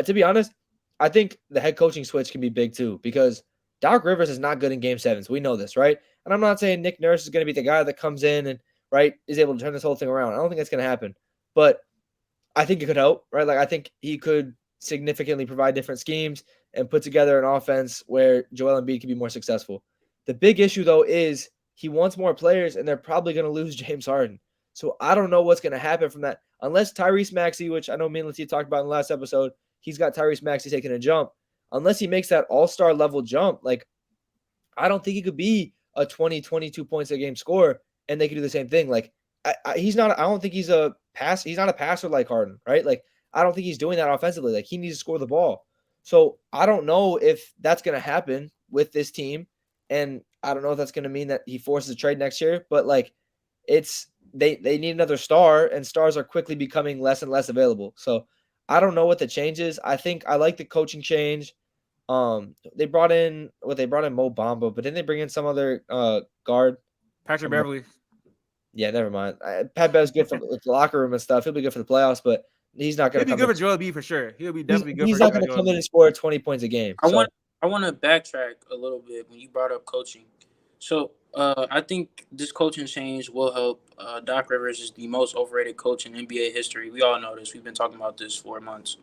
to be honest, I think the head coaching switch can be big too, because Doc Rivers is not good in Game 7s. We know this, right? And I'm not saying Nick Nurse is gonna be the guy that comes in and is able to turn this whole thing around. I don't think that's gonna happen, but I think it could help, right? Like I think he could significantly provide different schemes and put together an offense where Joel Embiid can be more successful. The big issue, though, is he wants more players, and they're probably going to lose James Harden. So I don't know what's going to happen from that. Unless Tyrese Maxey, which I know me and Latif talked about in the last episode, he's got Tyrese Maxey taking a jump. Unless he makes that all-star level jump, like I don't think he could be a 20, 22 points a game scorer, and they could do the same thing. Like he's not. I don't think he's a pass. He's not a passer like Harden, right? Like I don't think he's doing that offensively. Like he needs to score the ball. So I don't know if that's going to happen with this team. And I don't know if that's going to mean that he forces a trade next year, but like they need another star, and stars are quickly becoming less and less available. So I don't know what the change is. I think I like the coaching change. They brought in Mo Bamba, but didn't they bring in some other guard? Patrick Beverly. Yeah, never mind. Pat Bev's good for the locker room and stuff. He'll be good for the playoffs, but he's not going to He'll come be good in. for Joel B for sure. He'll be definitely good He's for not going to Joel come in B. and score 20 points a game. I want to backtrack a little bit when you brought up coaching. So I think this coaching change will help. Doc Rivers is the most overrated coach in NBA history. We all know this. We've been talking about this for months.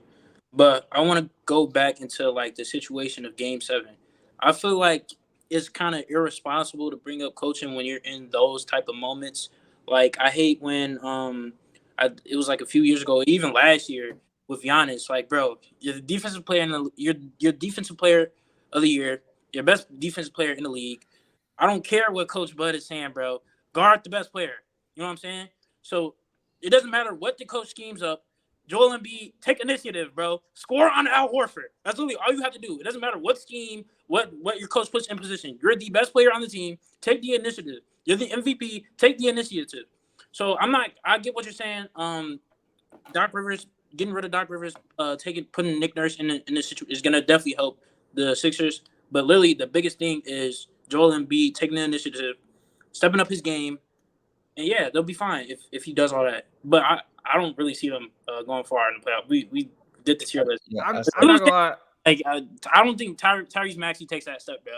But I want to go back into like the situation of Game 7. I feel like it's kind of irresponsible to bring up coaching when you're in those type of moments. Like I hate when it was like a few years ago, even last year with Giannis. Like, bro, you're the defensive player you're defensive player of the year, your best defensive player in the league. I don't care what Coach Bud is saying, bro. Guard the best player. You know what I'm saying? So it doesn't matter what the coach schemes up. Joel Embiid, take initiative, bro. Score on Al Horford. That's literally all you have to do. It doesn't matter what scheme, what your coach puts in position. You're the best player on the team. Take the initiative. You're the MVP. Take the initiative. So I get what you're saying. Doc Rivers, getting rid of Doc Rivers, putting Nick Nurse in this situation is gonna definitely help the Sixers. But literally, the biggest thing is Joel Embiid taking the initiative, stepping up his game, and yeah, they'll be fine if he does all that. But I don't really see them going far in the playoff. We did this year. Yeah, I'm not gonna lie. Like I don't think Tyrese Maxey takes that step, bro.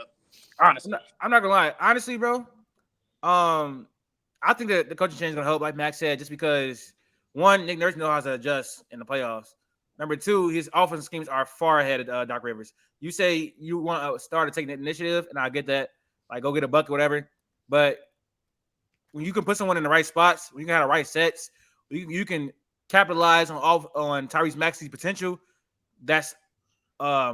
Honestly, I'm not gonna lie. Honestly, bro, I think that the coaching change is gonna help, like Max said, just because one, Nick Nurse knows how to adjust in the playoffs. Number two, his offensive schemes are far ahead of Doc Rivers. You say you want to start to take the initiative, and I get that, like go get a bucket, whatever. But when you can put someone in the right spots, when you can have the right sets, you can capitalize on Tyrese Maxey's potential. That's a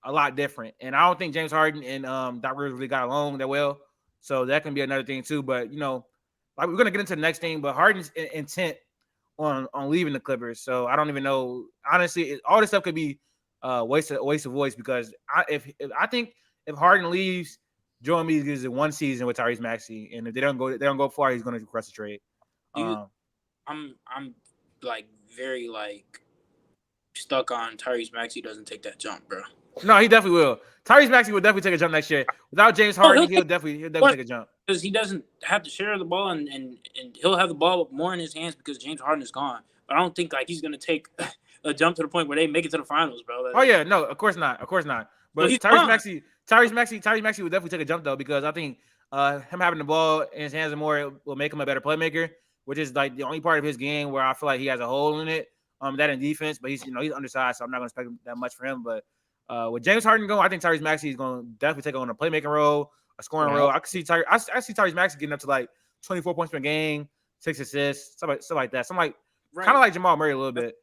lot different. And I don't think James Harden and Doc Rivers really got along that well. So that can be another thing too. But like we're gonna get into the next thing. But Harden's intent on leaving the Clippers. So I don't even know. Honestly, all this stuff could be waste of voice because I think if Harden leaves, Joel Embiid gives it one season with Tyrese Maxey, and if they don't go far, he's going to request a trade. I'm like very like stuck on Tyrese Maxey doesn't take that jump, bro. No, he definitely will. Tyrese Maxey will definitely take a jump next year. Without James Harden, he'll definitely take a jump because he doesn't have to share the ball and he'll have the ball more in his hands because James Harden is gone. But I don't think like he's going to take a jump to the point where they make it to the finals, bro. Oh yeah, no, of course not. But Tyrese Maxey would definitely take a jump though because I think him having the ball in his hands more will make him a better playmaker, which is like the only part of his game where I feel like he has a hole in it. That in defense, but he's undersized, so I'm not going to expect that much for him. But with James Harden going, I think Tyrese Maxey is going to definitely take on a playmaking role, a scoring role. I see Tyrese Maxey getting up to like 24 points per game, 6 assists, stuff like that. Kind of like Jamal Murray a little bit.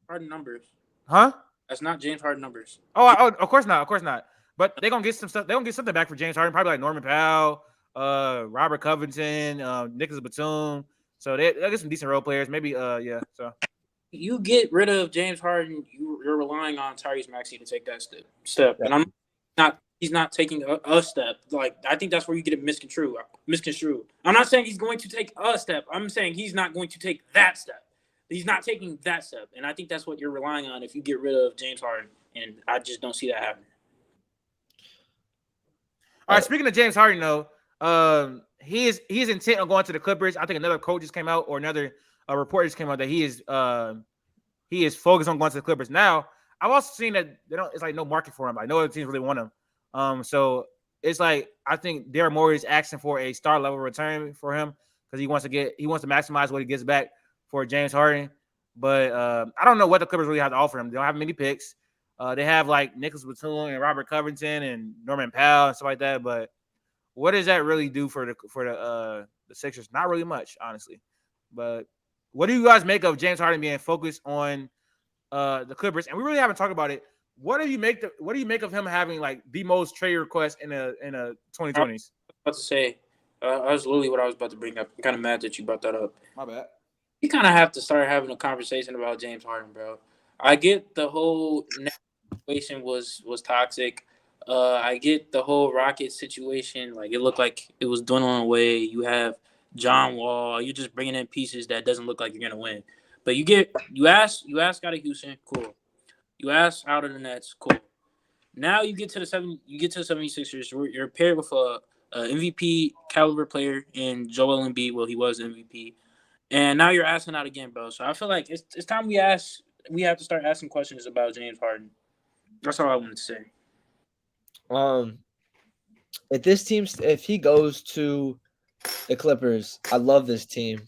Harden numbers, huh? That's not James Harden numbers. Oh, of course not. But they're gonna get some stuff. They're gonna get something back for James Harden, probably like Norman Powell, Robert Covington, Nicholas Batum. So they'll get some decent role players. Maybe, yeah. So you get rid of James Harden, you're relying on Tyrese Maxey to take that step. Yeah. And he's not taking a step. Like I think that's where you get it misconstrued. I'm not saying he's going to take a step. I'm saying he's not going to take that step. He's not taking that step. And I think that's what you're relying on if you get rid of James Harden. And I just don't see that happening. All right, speaking of James Harden, though, he's intent on going to the Clippers. I think another coach just came out, or another report just came out that he is focused on going to the Clippers. Now, I've also seen that it's like no market for him. Like no other teams really want him. So it's like I think Daryl Morey is asking for a star level return for him because he wants to maximize what he gets back for James Harden. But I don't know what the Clippers really have to offer him. They don't have many picks. They have like Nicholas Batum and Robert Covington and Norman Powell and stuff like that. But what does that really do for the Sixers? Not really much, honestly. But what do you guys make of James Harden being focused on the Clippers? And we really haven't talked about it. What do you make of him having like the most trade requests in a 2020s? I was about to say, that's literally what I was about to bring up. I'm kind of mad that you brought that up. My bad. You kind of have to start having a conversation about James Harden, bro. I get the whole situation was toxic. I get the whole Rockets situation. Like it looked like it was dwindling away. You have John Wall. You're just bringing in pieces that doesn't look like you're gonna win. But you ask out of Houston, cool. You ask out of the Nets, cool. Now you get to the 76ers. You're paired with a MVP caliber player in Joel Embiid. Well, he was MVP, and now you're asking out again, bro. So I feel like it's time we ask. We have to start asking questions about James Harden. That's all I wanted to say. If he goes to the Clippers, I love this team,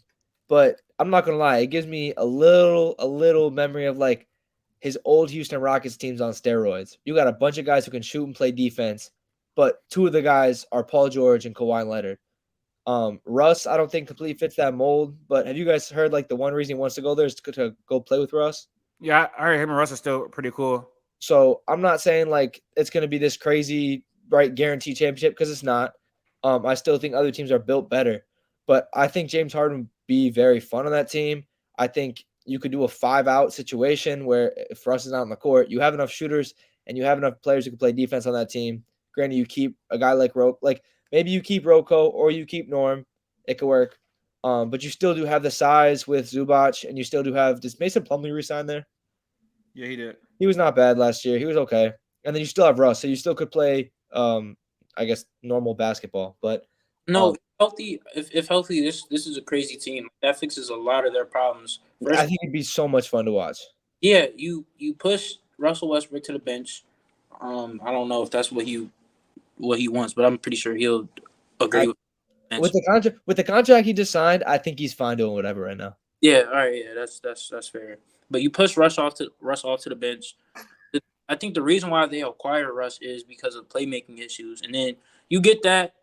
but I'm not gonna lie, it gives me a little memory of like his old Houston Rockets teams on steroids. You got a bunch of guys who can shoot and play defense, but two of the guys are Paul George and Kawhi Leonard. Russ, I don't think completely fits that mold, but have you guys heard like the one reason he wants to go there is to go play with Russ? Yeah, I heard him and Russ are still pretty cool. So I'm not saying like it's going to be this crazy, right, guaranteed championship because it's not. I still think other teams are built better, but I think James Harden would be very fun on that team. I think you could do a 5-out situation where if Russ is not on the court, you have enough shooters and you have enough players who can play defense on that team. Granted, you keep a guy like maybe you keep Rocco or you keep Norm. It could work. But you still do have the size with Zubac, and you still do have – does Mason Plumlee resign there? Yeah, he did. He was not bad last year. He was okay. And then you still have Russ, so you still could play, I guess, normal basketball. But no, healthy. If healthy, this is a crazy team. That fixes a lot of their problems. I think it'd be so much fun to watch. Yeah, you push Russell Westbrook to the bench. I don't know if that's what he wants, but I'm pretty sure he'll agree with the contract he just signed. I think he's fine doing whatever right now. Yeah, all right, yeah, that's fair. But you push Russ off to the bench. I think the reason why they acquired Russ is because of playmaking issues, and then you get that.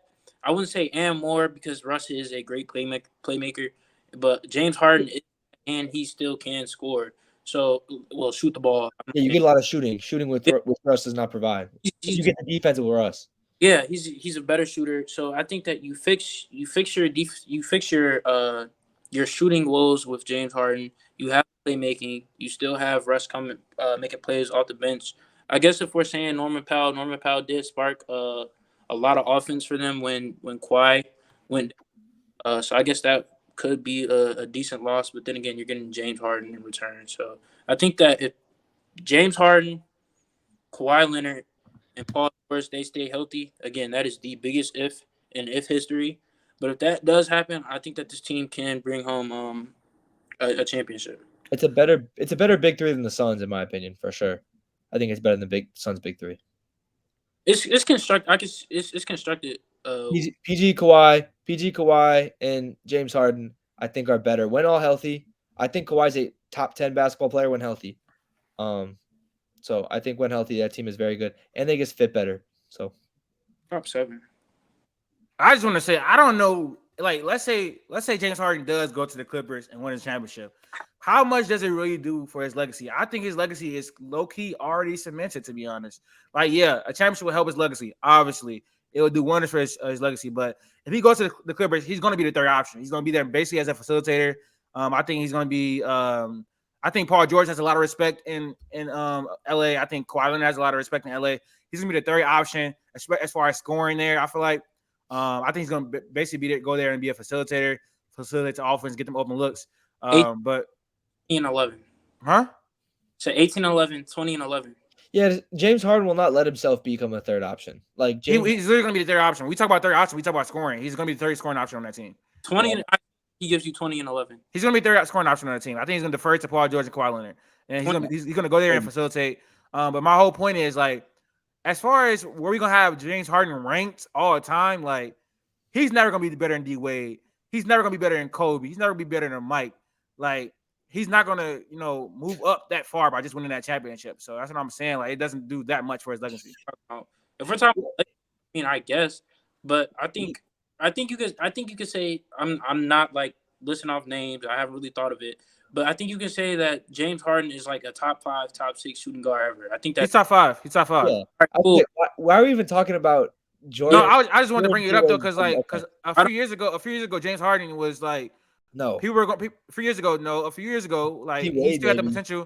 I wouldn't say and more because Russ is a great playmaker, but James Harden is, and he still can score. So, shoot the ball. Yeah, you get a lot of shooting. Shooting with Russ does not provide. You get the defense with Russ. Yeah, he's a better shooter. So I think that you fix your shooting woes with James Harden. You have playmaking. You still have Russ coming making plays off the bench. I guess if we're saying Norman Powell did spark a lot of offense for them when Kawhi went. So I guess that could be a decent loss. But then again, you're getting James Harden in return. So I think that if James Harden, Kawhi Leonard, and Paul George, they stay healthy, again, that is the biggest if in history. But if that does happen, I think that this team can bring home a championship. It's a better big three than the Suns, in my opinion, for sure. I think it's better than the Suns' big three. It's constructed. It's constructed. PG Kawhi, and James Harden, I think, are better when all healthy. I think Kawhi's a top 10 basketball player when healthy. So I think when healthy, that team is very good, and they just fit better. So top 7. I just want to say I don't know. Like, let's say James Harden does go to the Clippers and win his championship. How much does it really do for his legacy? I think his legacy is low key already cemented. To be honest, like a championship will help his legacy. Obviously, it will do wonders for his legacy. But if he goes to the Clippers, he's going to be the third option. He's going to be there basically as a facilitator. I think he's going to be. I think Paul George has a lot of respect in LA. I think Kawhi Leonard has a lot of respect in LA. He's gonna be the third option as far as scoring there. I feel like I think he's gonna basically go there and be a facilitator, facilitate the offense, get them open looks. But 18 11. Huh? So 18-11, 20-11. Yeah, James Harden will not let himself become a third option. Like he's literally gonna be the third option. We talk about third option. We talk about scoring. He's gonna be the third scoring option on that team. 20. He gives you 20 and 11. He's gonna be third scoring option on the team. I think he's gonna defer to Paul George and Kawhi Leonard, and he's gonna go there and facilitate. But my whole point is like, as far as where we gonna have James Harden ranked all the time, like he's never gonna be better than D Wade. He's never gonna be better than Kobe. He's never gonna be better than Mike. Like he's not gonna move up that far by just winning that championship. So that's what I'm saying. Like it doesn't do that much for his legacy. If we're talking, I guess, but I think you could say I'm not like listing off names. I haven't really thought of it, but I think you can say that James Harden is like a top 5, top 6 shooting guard ever. I think that's he's top 5. He's top 5. Yeah. Right, cool. Why are we even talking about Jordan? No, I just wanted to bring it up though, because a few years ago, James Harden was like no. People were going. A few years ago, like he still had the potential.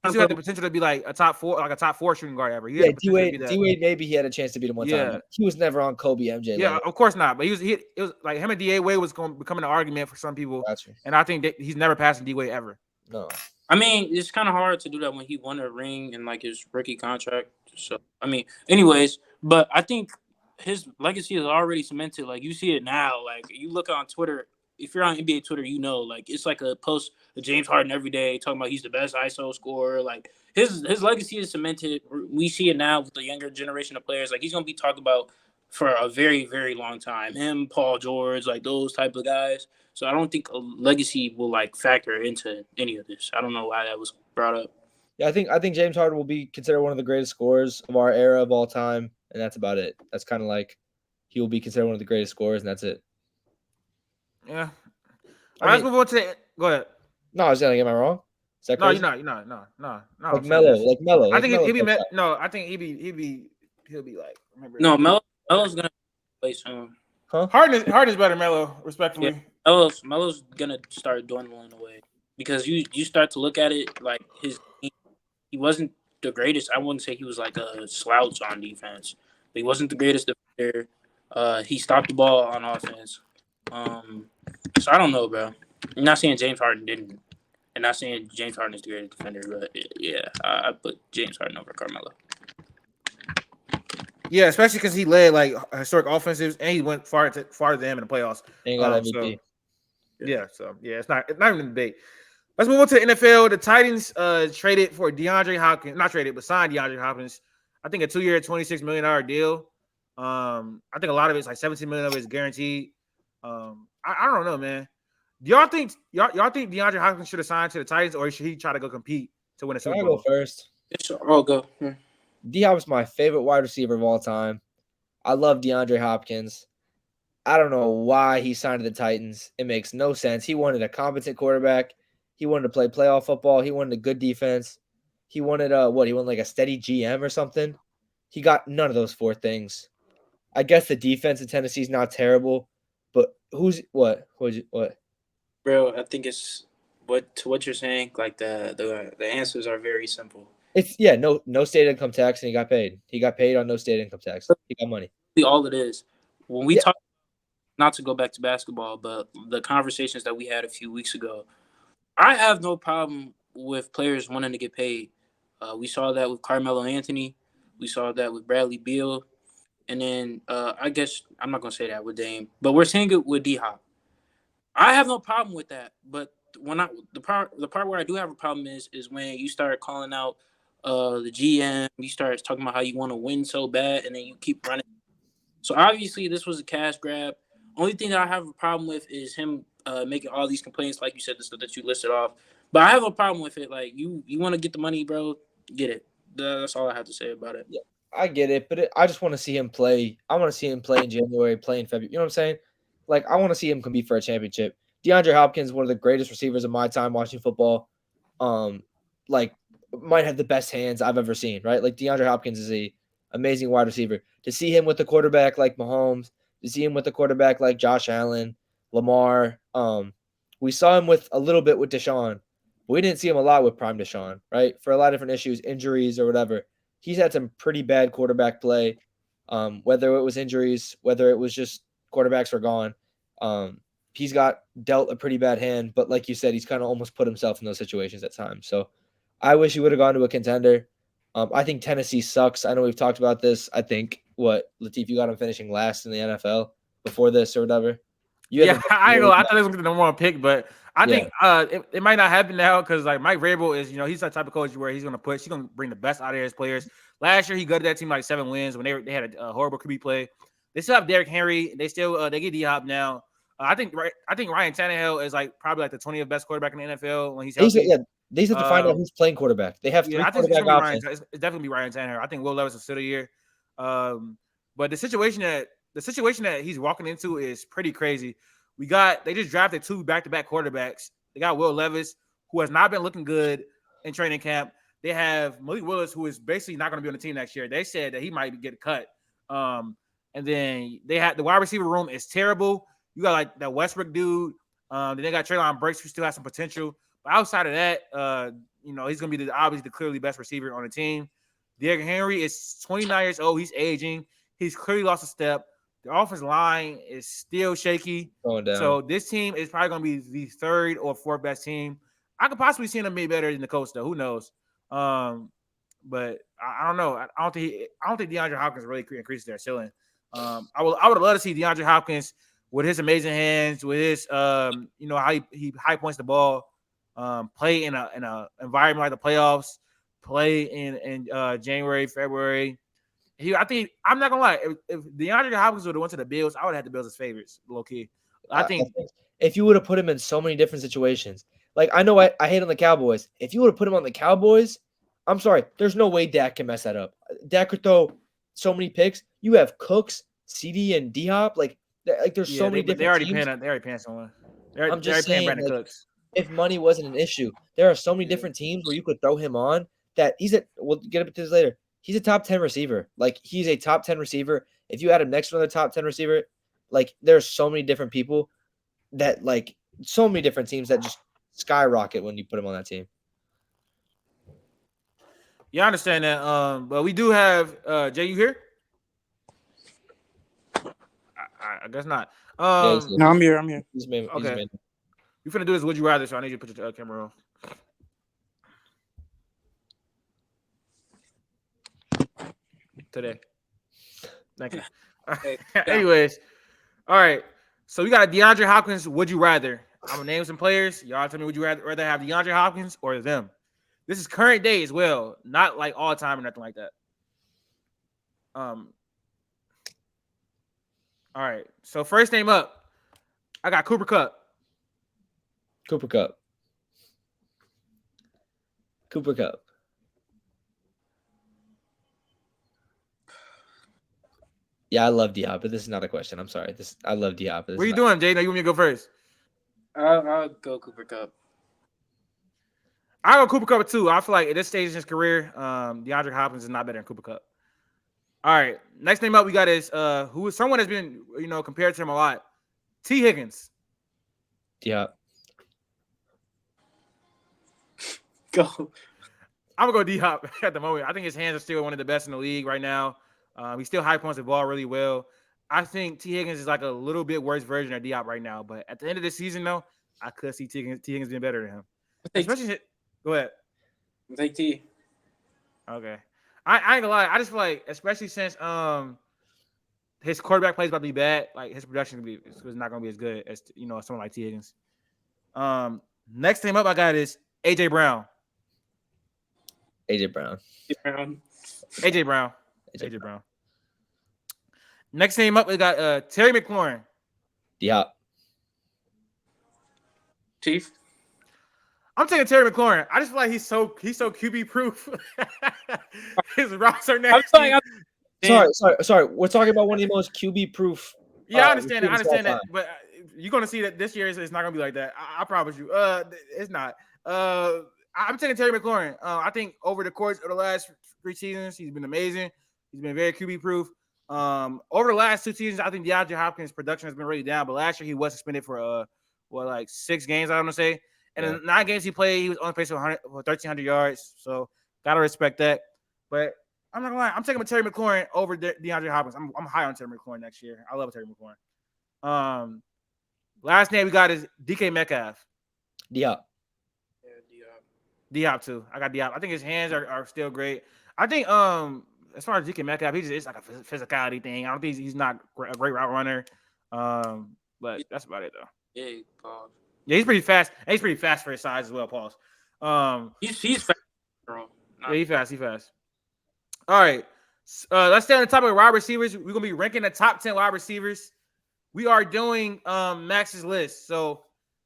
He still had the potential to be like a top 4, shooting guard ever. Yeah, D Wade maybe he had a chance to beat him one time. He was never on Kobe MJ. Yeah, of course not. But it was like him and D Wade was becoming an argument for some people. Gotcha. And I think that he's never passing D Wade ever. No. I mean, it's kind of hard to do that when he won a ring in like his rookie contract. So, I mean, anyways, but I think his legacy is already cemented. Like you see it now. Like you look on Twitter. If you're on NBA Twitter, you know, like it's like a post of James Harden every day talking about he's the best ISO scorer. Like his legacy is cemented. We see it now with the younger generation of players. Like he's gonna be talked about for a very, very long time. Him, Paul George, like those type of guys. So I don't think a legacy will like factor into any of this. I don't know why that was brought up. Yeah, I think James Harden will be considered one of the greatest scorers of our era of all time, and that's about it. That's kind of like he will be considered one of the greatest scorers, and that's it. Yeah. I Let's mean, move on to go ahead. no, I was saying, am I wrong? Is that No, crazy? you're not. No. Like I'm saying Melo, this. like Melo, I like think Melo. he'll be Plays that. no. I think he'll be like remember. No, Melo's gonna play soon. Huh? Harden is better, Melo, respectfully. Yeah, Melo's gonna start dwindling away because you start to look at it like he wasn't the greatest. I wouldn't say he was like a slouch on defense, but he wasn't the greatest defender. He stopped the ball on offense. So I don't know, bro. I'm not saying James Harden didn't. And not saying James Harden is the greatest defender, but yeah, I put James Harden over Carmelo. Yeah, especially because he led like historic offensives and he went far than him in the playoffs. And he got MVP. So it's not even a debate. Let's move on to the NFL. The Titans traded for DeAndre Hopkins, not traded, but signed DeAndre Hopkins. I think a 2-year, $26 million deal. I think a lot of it's like $17 million of it is guaranteed. I don't know, man. Do y'all think DeAndre Hopkins should have signed to the Titans, or should he try to go compete to win a Super Can I Bowl? go first? I'll go. D-Hop is my favorite wide receiver of all time. I love DeAndre Hopkins. I don't know why he signed to the Titans. It makes no sense. He wanted a competent quarterback. He wanted to play playoff football. He wanted a good defense. He wanted He wanted like a steady GM or something. He got none of those four things. I guess the defense in Tennessee is not terrible, but what? Bro, I think it's what you're saying. Like the answers are very simple. It's no state income tax, and he got paid. He got paid on no state income tax. He got money. All it is. When we talk, not to go back to basketball, but the conversations that we had a few weeks ago, I have no problem with players wanting to get paid. We saw that with Carmelo Anthony. We saw that with Bradley Beal. And then I guess I'm not going to say that with Dame, but we're seeing it with D-Hop. I have no problem with that. But the part where I do have a problem is when you start calling out the GM, you start talking about how you want to win so bad, and then you keep running. So obviously this was a cash grab. Only thing that I have a problem with is him making all these complaints, like you said, the stuff that you listed off. But I have a problem with it. Like you want to get the money, bro, get it. That's all I have to say about it. Yeah, I get it, but I just want to see him play. I want to see him play in January, play in February. You know what I'm saying? Like I want to see him compete for a championship. DeAndre Hopkins, one of the greatest receivers of my time watching football. Like might have the best hands I've ever seen. Right? Like DeAndre Hopkins is a amazing wide receiver. To see him with a quarterback like Mahomes, to see him with a quarterback like Josh Allen, Lamar. We saw him with a little bit with Deshaun. But we didn't see him a lot with prime Deshaun, right? For a lot of different issues, injuries or whatever. He's had some pretty bad quarterback play, whether it was injuries, whether it was just quarterbacks were gone. He's got dealt a pretty bad hand, but like you said, he's kind of almost put himself in those situations at times. So I wish he would have gone to a contender. I think Tennessee sucks. I know we've talked about this. I think Latif, you got him finishing last in the NFL before this or whatever. I ain't gonna. I thought this was the number one pick, but I think it might not happen now because like Mike Vrabel is, he's that type of coach where he's gonna bring the best out of his players. Last year he gutted that team like 7 wins when they had a horrible QB play. They still have Derrick Henry. They still they get D-Hop now. I think Ryan Tannehill is like probably like the 20th best quarterback in the NFL when he's healthy. They just have to find out who's playing quarterback. They have 3 quarterback options. It's definitely Ryan Tannehill. I think Will Levis is still a year. But the situation that he's walking into is pretty crazy. They just drafted 2 back-to-back quarterbacks. They got Will Levis, who has not been looking good in training camp. They have Malik Willis, who is basically not going to be on the team next year. They said that he might get cut. And then they had the wide receiver room is terrible. You got like that Westbrook dude. Then they got Treylon Burks, who still has some potential. But outside of that, he's going to be obviously the clearly best receiver on the team. Derrick Henry is 29 years old. He's aging. He's clearly lost a step. The offensive line is still shaky. Going down. So this team is probably going to be the 3rd or 4th best team. I could possibly see him be better than the coach though. Who knows? But I don't know. I don't think DeAndre Hopkins really increases their ceiling. I would love to see DeAndre Hopkins with his amazing hands, with his how he high points the ball, play in a environment like the playoffs, play in January, February. I'm not gonna lie. If DeAndre Hopkins would have went to the Bills, I would have had the Bills as favorites, low key. I think if you would have put him in so many different situations, like I know I hate on the Cowboys. If you would have put him on the Cowboys, I'm sorry, there's no way Dak can mess that up. Dak could throw so many picks. You have Cooks, CD, and Dhop. Like there's so many different they already teams. They already paying someone. I'm just saying, Brandon Cooks. If money wasn't an issue, there are so many different teams where you could throw him on that we'll get into this later. He's a top 10 receiver. Like he's a top 10 receiver. If you add him next to another top 10 receiver, like there's so many different people that like so many different teams that just skyrocket when you put him on that team. Yeah, I understand that. But we do have Jay. You here? I guess not. No, I'm here. Okay. You finna do this? Would you rather? So I need you to put your camera on. Today. Thank you. Anyways, all right. So we got DeAndre Hopkins. Would you rather? I'm gonna name some players. Y'all tell me, would you rather have DeAndre Hopkins or them? This is current day as well, not like all time or nothing like that. All right. So first name up, I got Cooper Kupp. Cooper Kupp. Yeah, I love Dhop, but this is not a question. I'm sorry. I love Dhop. What are you doing, Jaedon? You want me to go first? I'll go Cooper Kupp. I'll go Cooper Kupp too. I feel like at this stage in his career, DeAndre Hopkins is not better than Cooper Kupp. All right. Next name up we got is who is someone that's been compared to him a lot. T. Higgins. Yeah. Go. I'm gonna go D-Hop at the moment. I think his hands are still one of the best in the league right now. He still high points the ball really well. I think T. Higgins is like a little bit worse version of D-Hop right now. But at the end of the season, though, I could see T. Higgins being better than him. Go ahead. Take T. Okay. I ain't gonna lie. I just feel like, especially since his quarterback play is about to be bad, like his production is not gonna be as good as someone like T. Higgins. Next name up I got is AJ Brown. AJ Brown. Next name up we got Terry McLaurin. Yeah. Chief. I'm taking Terry McLaurin. I just feel like he's so QB proof. His roster now. Sorry. We're talking about one of the most QB proof. Yeah, I understand that. But you're gonna see that this year it's not gonna be like that. I promise you. It's not. I'm taking Terry McLaurin. I think over the course of the last 3 seasons, he's been amazing. He's been very QB proof. Over the last 2 seasons, I think DeAndre Hopkins' production has been really down. But last year he was suspended for 6 games, I want to say. And in 9 games he played, he was on pace for 1,300 yards. So gotta respect that. But I'm not gonna lie, I'm taking Terry McLaurin over DeAndre Hopkins. I'm high on Terry McLaurin next year. I love Terry McLaurin. Last name we got is DK Metcalf. Dhop. Dhop too. I got Dhop. I think his hands are still great. I think as far as DK Metcalf, it's like a physicality thing. I don't think he's not a great route runner. But that's about it though. Yeah, Paul. Yeah, he's pretty fast. And he's pretty fast for his size as well, Pauls. He's fast, bro. Yeah, he's fast. All right. Let's stay on the topic of wide receivers. We're gonna be ranking the top 10 wide receivers. We are doing Max's list. So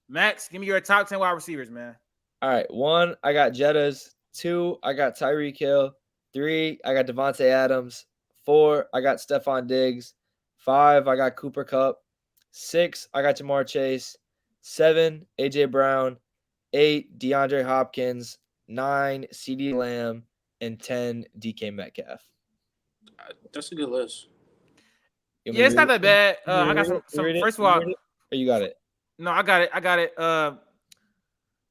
Max, give me your top 10 wide receivers, man. All right. 1, I got Jettas. 2, I got Tyreek Hill. 3, I got Devontae Adams. 4, I got Stephon Diggs. 5, I got Cooper Kupp. 6, I got Jamar Chase. 7, AJ Brown. 8, DeAndre Hopkins. 9, CD Lamb. And 10, DK Metcalf. That's a good list. Yeah, it's not that bad. I got some first of all. Or you got it? No, I got it.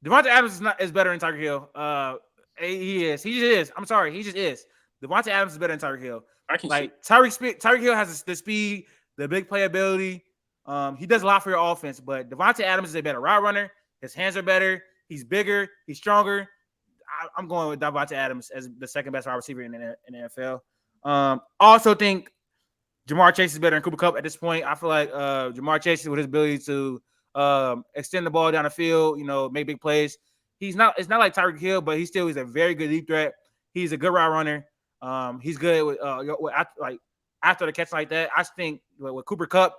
Devontae Adams is better than Tyreek Hill. He is. He just is. I'm sorry. He just is. Devontae Adams is better than Tyreek Hill. Tyreek Hill has the speed, the big playability. He does a lot for your offense, but Devontae Adams is a better route runner. His hands are better. He's bigger. He's stronger. I'm going with Davante Adams as the second best wide receiver in the NFL. Also think Jamar Chase is better than Cooper Kupp at this point. I feel like Jamar Chase, with his ability to extend the ball down the field, make big plays. It's not like Tyreek Hill, but he's a very good deep threat. He's a good route runner. He's good with after the catch like that. I think with Cooper Kupp,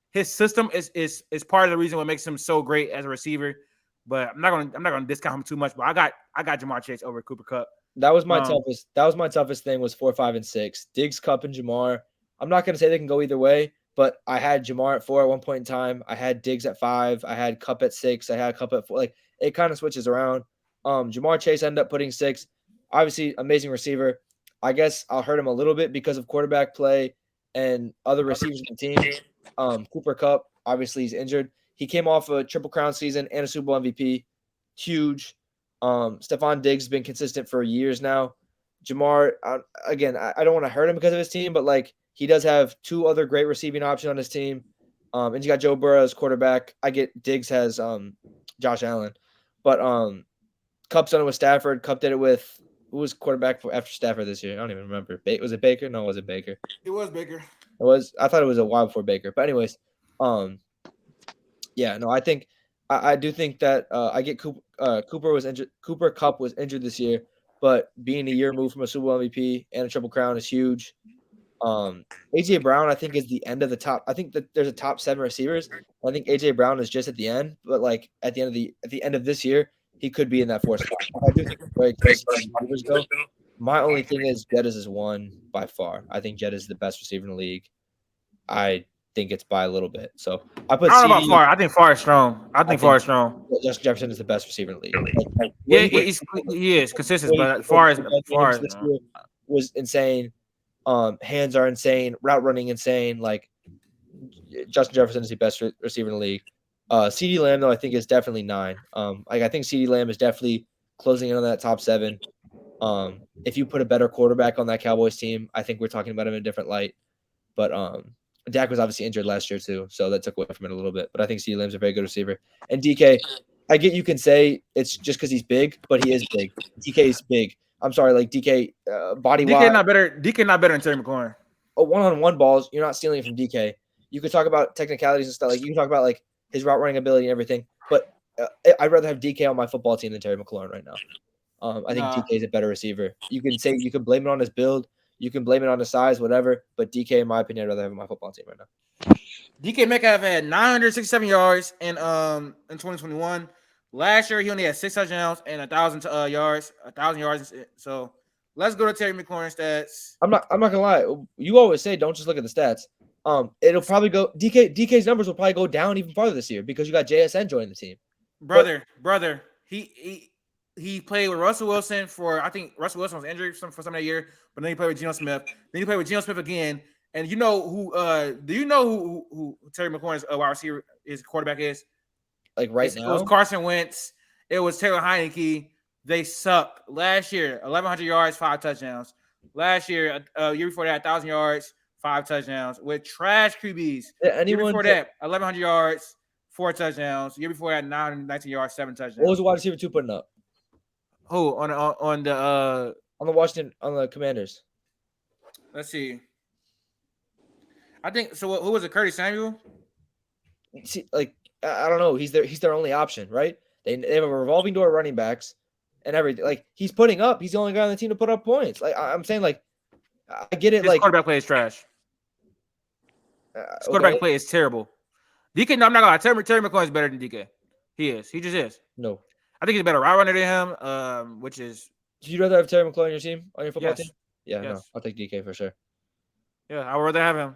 his system is part of the reason what makes him so great as a receiver. But I'm not gonna discount him too much. But I got Jamar Chase over Cooper Kupp. That was my toughest. That was my toughest thing was 4, 5, and 6. Diggs, Kupp, and Jamar. I'm not gonna say they can go either way, but I had Jamar at 4 at one point in time. I had Diggs at 5. I had Kupp at 6. I had Kupp at 4. Like it kind of switches around. Jamar Chase ended up putting 6. Obviously, amazing receiver. I guess I'll hurt him a little bit because of quarterback play and other receivers in the team. Cooper Kupp, obviously, he's injured. He came off a Triple Crown season and a Super Bowl MVP. Huge. Stephon Diggs has been consistent for years now. Jamar, again, I don't want to hurt him because of his team, but like he does have 2 other great receiving options on his team. And you got Joe Burrow as quarterback. I get Diggs has Josh Allen. But Kupp's done it with Stafford. Kupp did it with who was quarterback after Stafford this year? I don't even remember. Was it Baker? No, it wasn't Baker. It was Baker. It was. I thought it was a while before Baker. But anyways, yeah, no, I think I do think that I get Cooper was injured. Cooper Kupp was injured this year, but being a year removed from a Super Bowl MVP and a Triple Crown is huge. AJ Brown, I think, is the end of the top. I think that there's a top 7 receivers. I think AJ Brown is just at the end, but like at the end of this year, he could be in that 4th spot. I do think it's very close to receivers, though. My only thing is Jaedon is 1 by far. I think Jaedon is the best receiver in the league. I think it's by a little bit. So I don't know about Farr. I think Farr is strong. I think Farr is strong. Justin Jefferson is the best receiver in the league. Yeah, he is consistent, but Farr was insane. Hands are insane. Route running insane. Like Justin Jefferson is the best receiver in the league. CeeDee Lamb, though, I think is definitely 9. I think CeeDee Lamb is definitely closing in on that top 7. If you put a better quarterback on that Cowboys team, I think we're talking about him in a different light. But Dak was obviously injured last year too, so that took away from it a little bit. But I think CeeDee Lamb's a very good receiver. And DK, I get you can say it's just because he's big, but he is big. DK is big. I'm sorry, like DK, body-wise. DK not better. DK not better than Terry McLaurin. One-on-one balls, you're not stealing it from DK. You could talk about technicalities and stuff. Like you can talk about like his route running ability and everything. But I'd rather have DK on my football team than Terry McLaurin right now. I think DK is a better receiver. You can blame it on his build. You can blame it on the size, whatever. But DK, in my opinion, I'd rather have on my football team right now. DK Metcalf had 967 yards in 2021. Last year, he only had 6 touchdowns and 1,000 yards. So let's go to Terry McLaurin stats. I'm not gonna lie. You always say don't just look at the stats. It'll probably go. DK's numbers will probably go down even farther this year because you got JSN joining the team. Brother, he played with Russell Wilson for, I think Russell Wilson was injured for some of that year, but then he played with Geno Smith. Then he played with Geno Smith again. And do you know who Terry McLaurin's wide receiver, his quarterback is? Like now? It was Carson Wentz. It was Taylor Heineke. They sucked. Last year, 1,100 yards, 5 touchdowns. Last year, year before that, 1,000 yards, 5 touchdowns. With trash QBs. Yeah, year before that, 1,100 yards, 4 touchdowns. Year before that, 919 yards, 7 touchdowns. What was the wide receiver 2 putting up? Who on the Commanders? Let's see. I think so. Who was it? Curtis Samuel? See, like I don't know. He's their only option, right? They have a revolving door of running backs and everything. Like he's putting up. He's the only guy on the team to put up points. Like I'm saying, like I get it. His like quarterback play is trash. His quarterback play is terrible. DK, no, I'm not gonna lie. Terry McLaurin is better than DK. He is. He just is. No. I think he's a better route runner than him, which is. Would you rather have Terry McLaurin on your team, on your football Yes. team? Yeah, Yes. No, I'll take DK for sure. Yeah, I would rather have him.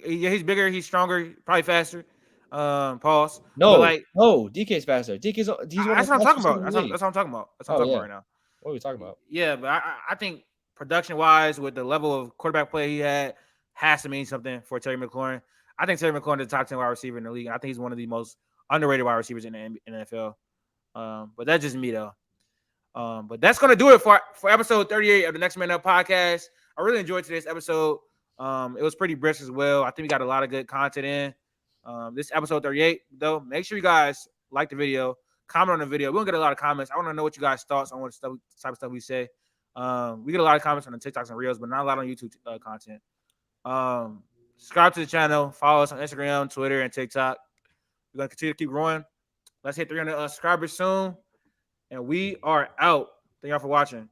He's bigger, he's stronger, probably faster. Pause. No, like, no, DK's faster. He's one that's what I'm talking about. That's what I'm talking about. That's what I'm talking about right now. What are we talking about? Yeah, but I think production-wise, with the level of quarterback play he had, has to mean something for Terry McLaurin. I think Terry McLaurin is the top 10 wide receiver in the league. I think he's one of the most underrated wide receivers in the NFL. But that's just me, though. But that's going to do it for episode 38 of the Next Man Up podcast. I really enjoyed today's episode. It was pretty brisk as well. I think we got a lot of good content in. This episode 38, though. Make sure you guys like the video, comment on the video. We don't get a lot of comments. I want to know what you guys' thoughts on what type of stuff we say. We get a lot of comments on the TikToks and Reels, but not a lot on YouTube content. Subscribe to the channel. Follow us on Instagram, Twitter, and TikTok. We're going to continue to keep growing. Let's hit 300 subscribers soon. And we are out. Thank y'all for watching.